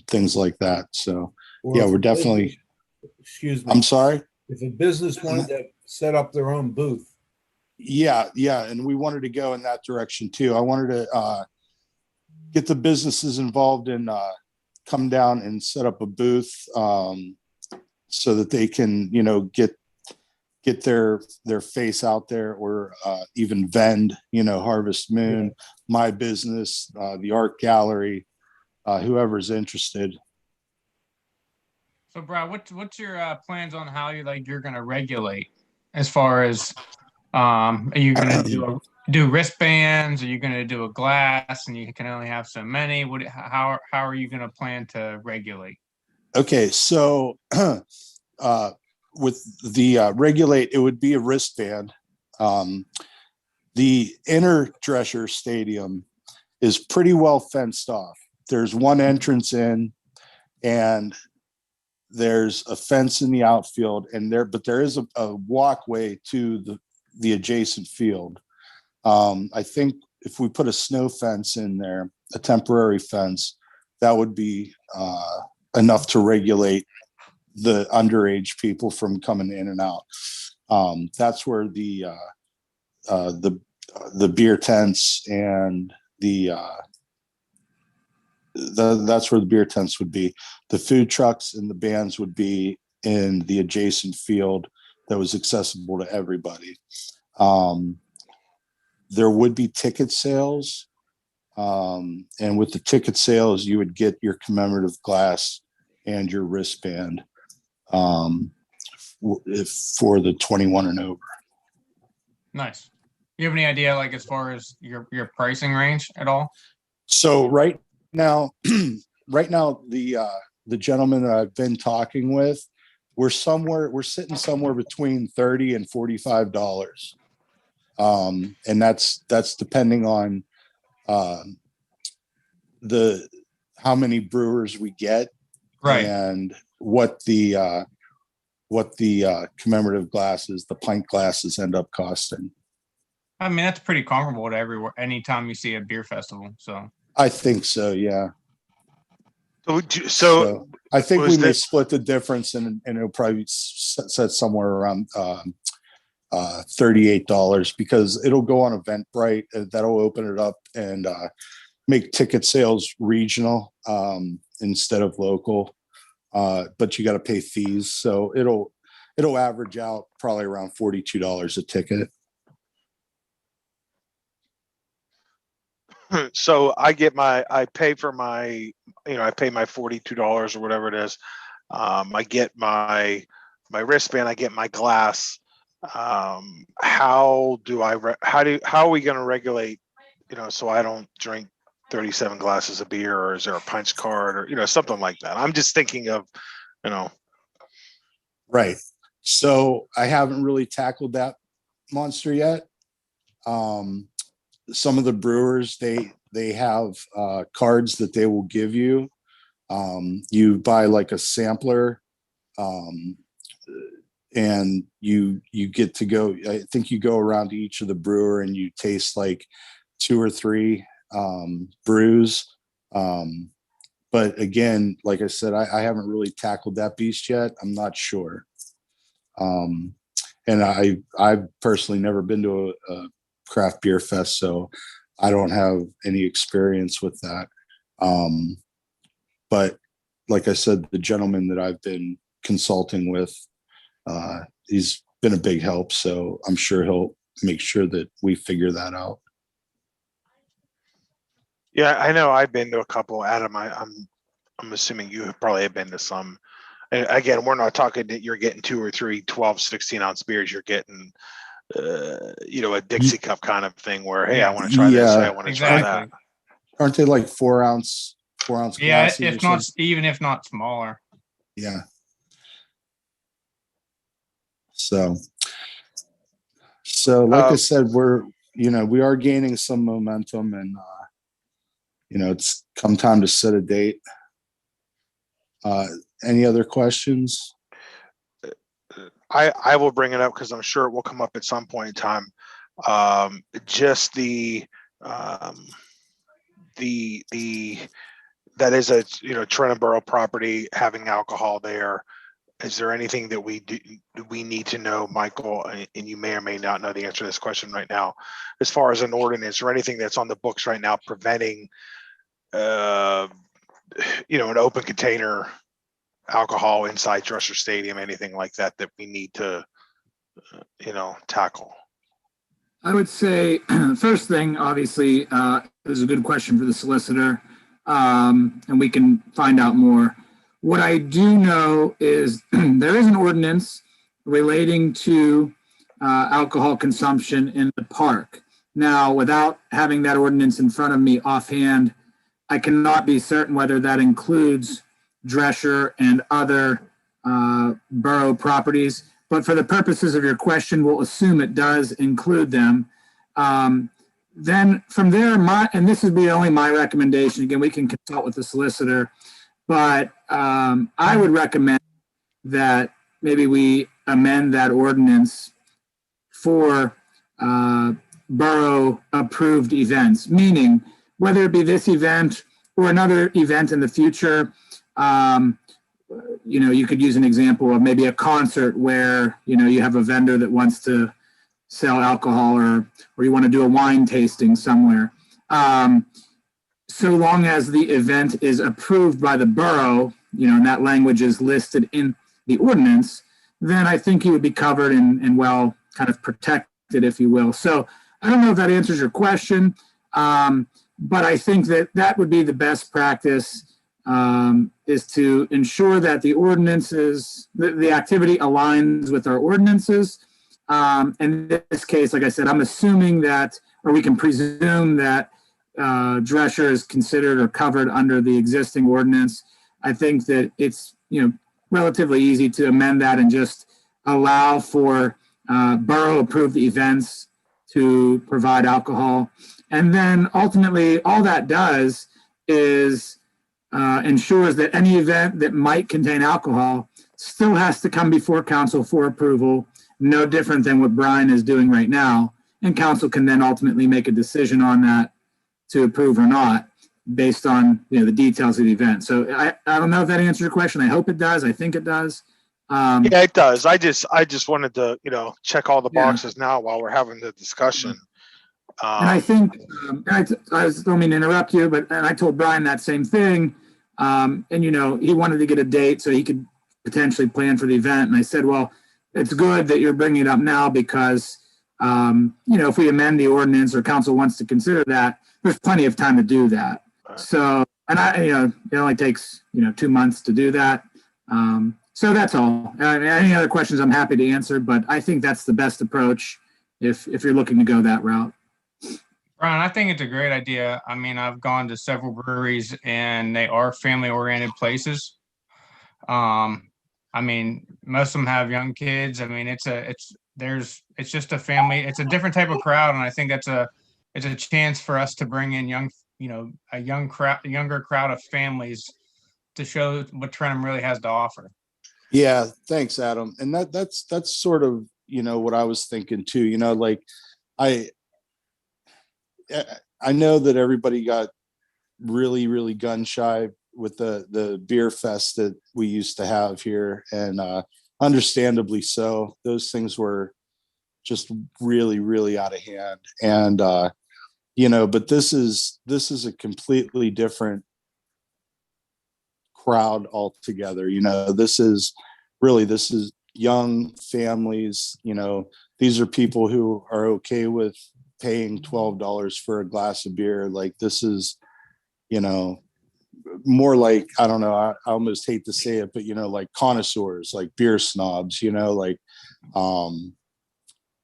things like that. So Or yeah, if we're a definitely. business- Excuse me. I'm sorry. If a business wanted to set up their own booth. Yeah, and we wanted to go in that direction too. I wanted to get the businesses involved in come down and set up a booth, so that they can, get their face out there, or even vend, Harvest Moon, my business, the art gallery, whoever's interested. So, Brad, what's your plans on how you're going to regulate, as far as are you going to do wristbands? Are you going to do a glass and you can only have so many? How are you going to plan to regulate? Okay, so with the regulate, it would be a wristband. The inner Drescher Stadium is pretty well fenced off. There's one entrance in, and there's a fence in the outfield, but there is a walkway to the adjacent field. I think if we put a snow fence in there, a temporary fence, that would be enough to regulate the underage people from coming in and out. That's where the beer tents and that's where the beer tents would be. The food trucks and the bands would be in the adjacent field that was accessible to everybody. There would be ticket sales. And with the ticket sales, you would get your commemorative glass and your wristband for the 21 and over. Nice. You have any idea, as far as your pricing range at all? So right now, the the gentleman that I've been talking with, we're sitting somewhere between $30 and $45. And that's depending on how many brewers we get, Right. and what the commemorative glasses, the pint glasses, end up costing. I mean, that's pretty comparable to everywhere, anytime you see a beer festival. So I think so, yeah. So I think we was may that- split the difference, and it'll probably set somewhere around $38, because it'll go on Eventbrite. That'll open it up and make ticket sales regional instead of local. But you got to pay fees, so it'll average out probably around $42 a ticket. So I pay my $42 or whatever it is. I get my wristband, I get my glass. How are we going to regulate, so I don't drink 37 glasses of beer, or is there a punch card, or, something like that? I'm just thinking of, Right. So I haven't really tackled that monster yet. Some of the brewers, they have cards that they will give you. You buy like a sampler, and you get to go. I think you go around to each of the brewer and you taste like 2 or 3 brews. But again, like I said, I haven't really tackled that beast yet. I'm not sure. And I've personally never been to a craft beer fest, so I don't have any experience with that. But like I said, the gentleman that I've been consulting with, he's been a big help, so I'm sure he'll make sure that we figure that out. Yeah, I know I've been to a couple. Adam, I'm assuming you probably have been to some. And again, we're not talking that you're getting 2 or 3 12, 16-ounce beers. You're getting, a Dixie cup kind of thing where, hey, I want to try this. Hey, I want to try that. Aren't they like 4 ounce yeah, glasses? if not smaller. Yeah. So like I said, we are gaining some momentum, and it's come time to set a date. Any other questions? I will bring it up because I'm sure it will come up at some point in time. Just that is a Tarentum Borough property, having alcohol there. Is there anything that we need to know, Michael? And you may or may not know the answer to this question right now. As far as an ordinance or anything that's on the books right now preventing, an open container alcohol inside Dresser Stadium, anything like that we need to, tackle? I would say, first thing, obviously, is a good question for the solicitor, and we can find out more. What I do know is there is an ordinance relating to alcohol consumption in the park. Now, without having that ordinance in front of me offhand, I cannot be certain whether that includes Drescher and other borough properties. But for the purposes of your question, we'll assume it does include them. Then from there, and this would be only my recommendation, again, we can consult with the solicitor, but I would recommend that maybe we amend that ordinance for borough approved events, meaning whether it be this event or another event in the future. You could use an example of maybe a concert where, you have a vendor that wants to sell alcohol, or you want to do a wine tasting somewhere. So long as the event is approved by the borough, and that language is listed in the ordinance, then I think you would be covered and well kind of protected, if you will. So I don't know if that answers your question, but I think that would be the best practice, is to ensure that the ordinances, the activity aligns with our ordinances. In this case, like I said, I'm assuming that, or we can presume that Drescher is considered or covered under the existing ordinance. I think that it's, relatively easy to amend that and just allow for borough approved events to provide alcohol. And then ultimately all that does is ensures that any event that might contain alcohol still has to come before council for approval, no different than what Brian is doing right now. And council can then ultimately make a decision on that to approve or not based on the details of the event. So I don't know if that answers your question. I hope it does. I think it does. Yeah, it does. I just wanted to, check all the boxes now while we're having the discussion. And I think, I don't mean to interrupt you, and I told Brian that same thing. And, he wanted to get a date so he could potentially plan for the event. And I said, well, it's good that you're bringing it up now because, if we amend the ordinance or council wants to consider that, there's plenty of time to do that. So, and it only takes, 2 months to do that. So that's all. Any other questions I'm happy to answer, but I think that's the best approach if you're looking to go that route. Brian, I think it's a great idea. I mean, I've gone to several breweries and they are family-oriented places. I mean, most of them have young kids. I mean, it's just a family. It's a different type of crowd, and I think it's a chance for us to bring in a younger crowd of families to show what Tarentum really has to offer. Yeah, thanks, Adam. And that's sort of what I was thinking too. Like I know that everybody got really, really gun shy with the beer fest that we used to have here, and understandably so. Those things were just really, really out of hand. And but this is a completely different crowd altogether. This is young families. These are people who are okay with paying $12 for a glass of beer. Like this is, more like, I don't know, I almost hate to say it, but like connoisseurs, like beer snobs,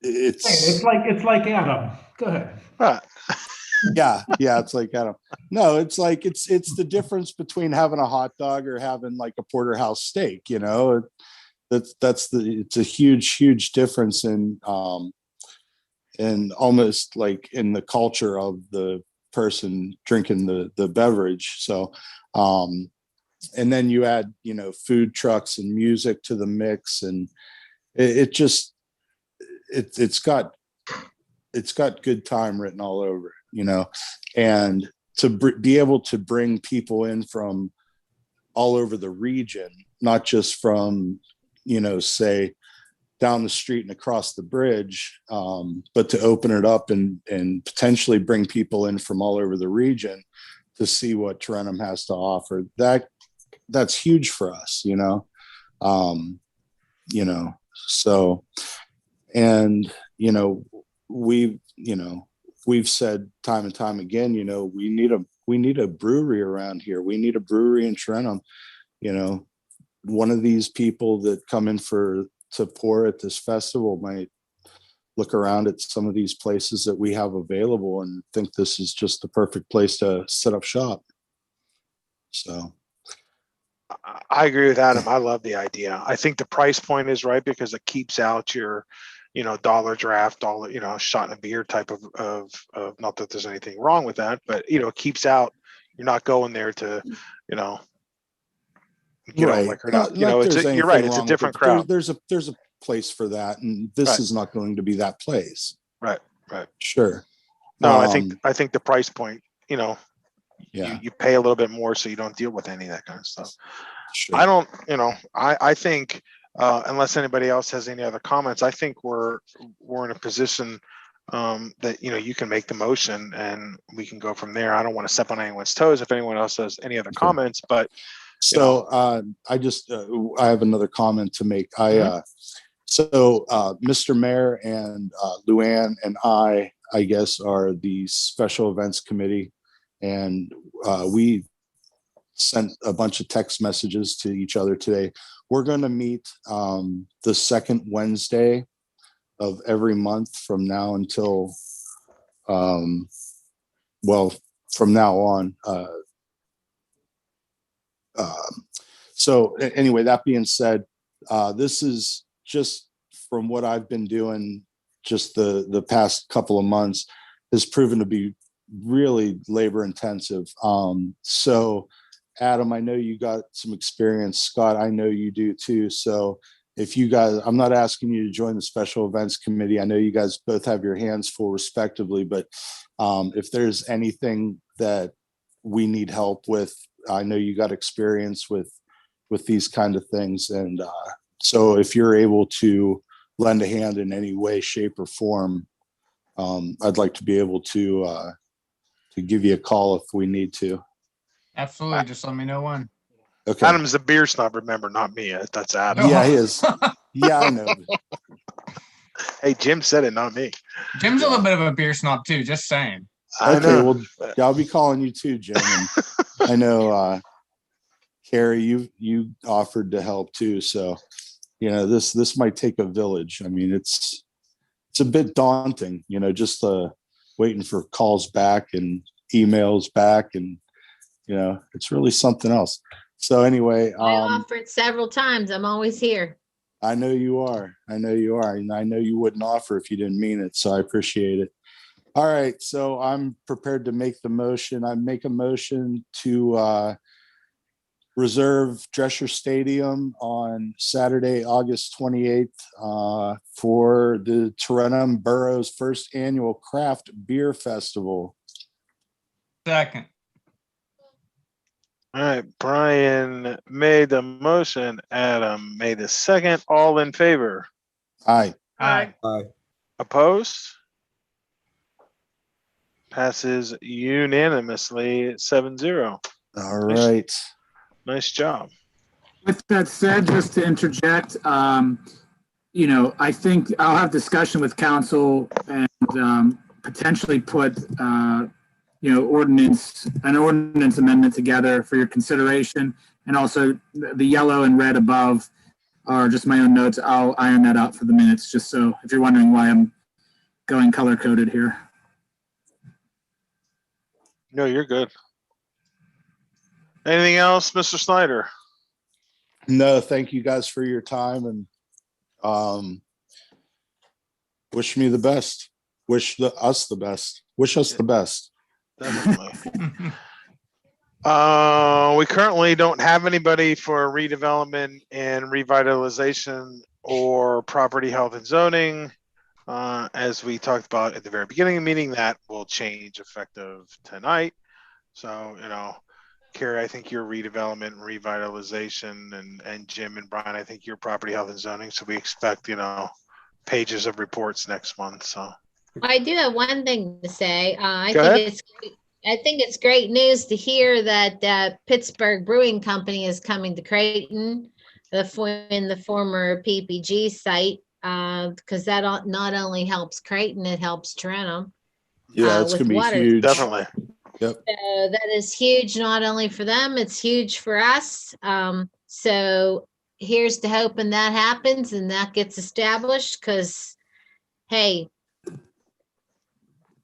It's like Adam. Go ahead. Yeah, it's like Adam. No, it's like it's the difference between having a hot dog or having like a porterhouse steak. It's a huge difference in almost like in the culture of the person drinking the beverage. So and then you add food trucks and music to the mix, and it's got good time written all over it, and to be able to bring people in from all over the region, not just from say down the street and across the bridge, but to open it up and potentially bring people in from all over the region to see what Tarentum has to offer. That's huge for us, so, and, we've said time and time again, we need a brewery around here. We need a brewery in Tarentum. One of these people that come in to pour at this festival might look around at some of these places that we have available and think this is just the perfect place to set up shop. So I agree with Adam. I love the idea. I think the price point is right because it keeps out your, dollar draft, shot in a beer type of not that there's anything wrong with that, but it keeps out. You're not going there to, get right. on liquor. You're right. It's a different crowd. There's a place for that, and this is not going to be that place. Right. Sure. No, I think the price point, yeah, you pay a little bit more so you don't deal with any of that kind of stuff. Sure. I don't, I think unless anybody else has any other comments, I think we're in a position that you can make the motion and we can go from there. I don't want to step on anyone's toes if anyone else has any other comments, but so I just I have another comment to make. Mr. Mayor and Luann and I guess are the special events committee, and we sent a bunch of text messages to each other today. We're going to meet the second Wednesday of every month from now until from now on. So anyway, that being said, this is just from what I've been doing just the past couple of months has proven to be really labor intensive. So Adam, I know you got some experience. Scott, I know you do too. So if you guys, I'm not asking you to join the special events committee. I know you guys both have your hands full respectively, but if there's anything that we need help with, I know you got experience with these kind of things. And so if you're able to lend a hand in any way, shape or form, I'd like to be able to give you a call if we need to. Absolutely. Just let me know when. Okay. Adam's the beer snob, remember, not me. That's Adam. Yeah, he is. Yeah, I know. Hey, Jim said it, not me. Jim's a little bit of a beer snob too, just saying. Okay, well, yeah, I'll be calling you too, Jim. And I know Carrie, you offered to help too. So, this might take a village. I mean, it's a bit daunting, just waiting for calls back and emails back, and it's really something else. So anyway, I offered several times. I'm always here. I know you are. And I know you wouldn't offer if you didn't mean it. So I appreciate it. All right. So I'm prepared to make the motion. I make a motion to reserve Drescher Stadium on Saturday, August 28th for the Tarentum Borough's first annual craft beer festival. Second. All right, Brian made the motion. Adam made the second. All in favor? Aye. Aye. Aye. Opposed? Passes unanimously 7-0. All right. Nice job. With that said, just to interject, I think I'll have discussion with council and potentially put, an ordinance amendment together for your consideration. And also the yellow and red above are just my own notes. I'll iron that out for the minutes, just so if you're wondering why I'm going color coded here. No, you're good. Anything else, Mr. Snyder? No, thank you guys for your time, and wish me the best. Wish us the best. Wish us the best. Definitely. We currently don't have anybody for redevelopment and revitalization or property health and zoning. As we talked about at the very beginning of the meeting, that will change effective tonight. So, Carrie, I think your redevelopment and revitalization, and Jim and Brian, I think your property health and zoning. So we expect, pages of reports next month. So I do have one thing to say. I Go ahead. think it's great news to hear that Pittsburgh Brewing Company is coming to Creighton, in the former PPG site, because that not only helps Creighton, it helps Tarentum. Yeah, it's gonna be huge. Definitely. Yep. So that is huge, not only for them, it's huge for us. So here's to hoping that happens and that gets established, because, hey,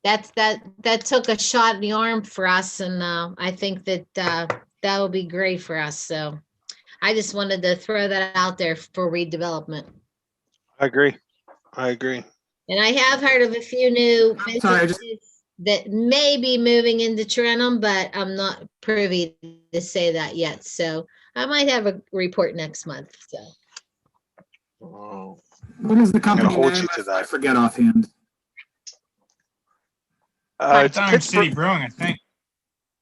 that took a shot in the arm for us, and I think that will be great for us. So I just wanted to throw that out there for redevelopment. I agree. And I have heard of a few new businesses that may be moving into Tarentum, but I'm not privy to say that yet. So I might have a report next month. So What is the company hold name? you to that. I forget offhand. It's Diamond City Brewing, I think.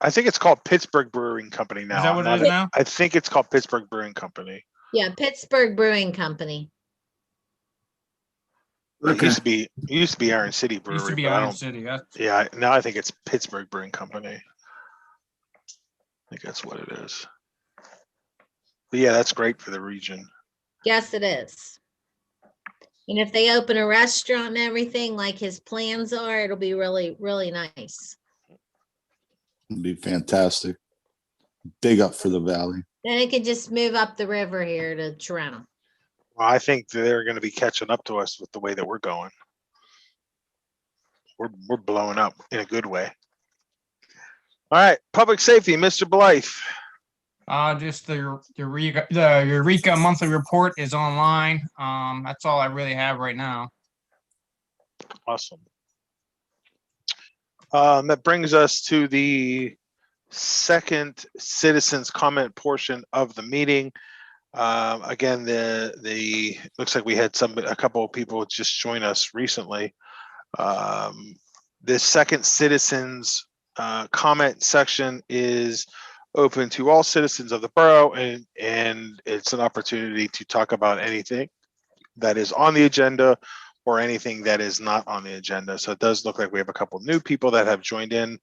I think it's called Pittsburgh Brewing Company now. Is that what it is now? I think it's called Pittsburgh Brewing Company. yeah, Pittsburgh Brewing Company. It used to be Iron City Brewery. Used to be but I Iron don't- City. Yeah, now I think it's Pittsburgh Brewing Company. I think that's what it is. But yeah, that's great for the region. Yes, it is. And if they open a restaurant and everything like his plans are, it'll be really, really nice. It'd be fantastic. Big up for the valley. Then it could just move up the river here to Toronto. Well, I think they're going to be catching up to us with the way that we're going. We're blowing up in a good way. All right, public safety, Mr. Blythe. Just the Eureka monthly report is online. That's all I really have right now. Awesome. That brings us to the second citizens comment portion of the meeting. Again, the looks like we had a couple of people just join us recently. This second citizens comment section is open to all citizens of the borough, and it's an opportunity to talk about anything that is on the agenda or anything that is not on the agenda. So it does look like we have a couple new people that have joined in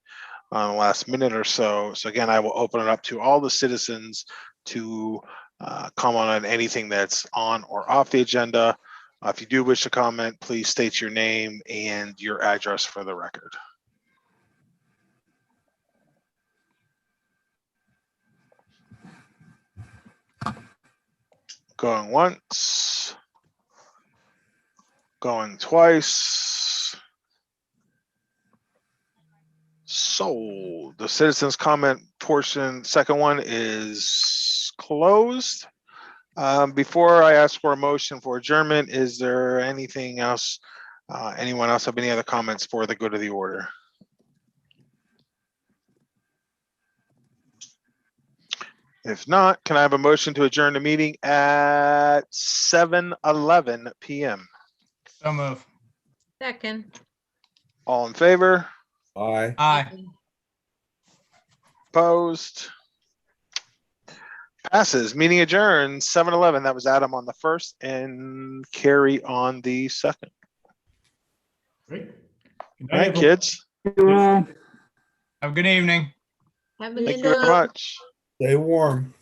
on the last minute or so. So again, I will open it up to all the citizens to comment on anything that's on or off the agenda. If you do wish to comment, please state your name and your address for the record. Going once, going twice. So the citizens comment portion, second one is closed. Before I ask for a motion for adjournment, is there anything else? Anyone else have any other comments for the good of the order? If not, can I have a motion to adjourn the meeting at 7:11 p.m.? So move. Second. All in favor? Aye. Aye. Opposed? Passes. Meeting adjourned. 7:11. That was Adam on the first and Carrie on the second. Great. Good All night, right, everyone. kids. Uh, Have a good evening. Have a Thank good you very night. much. Stay warm.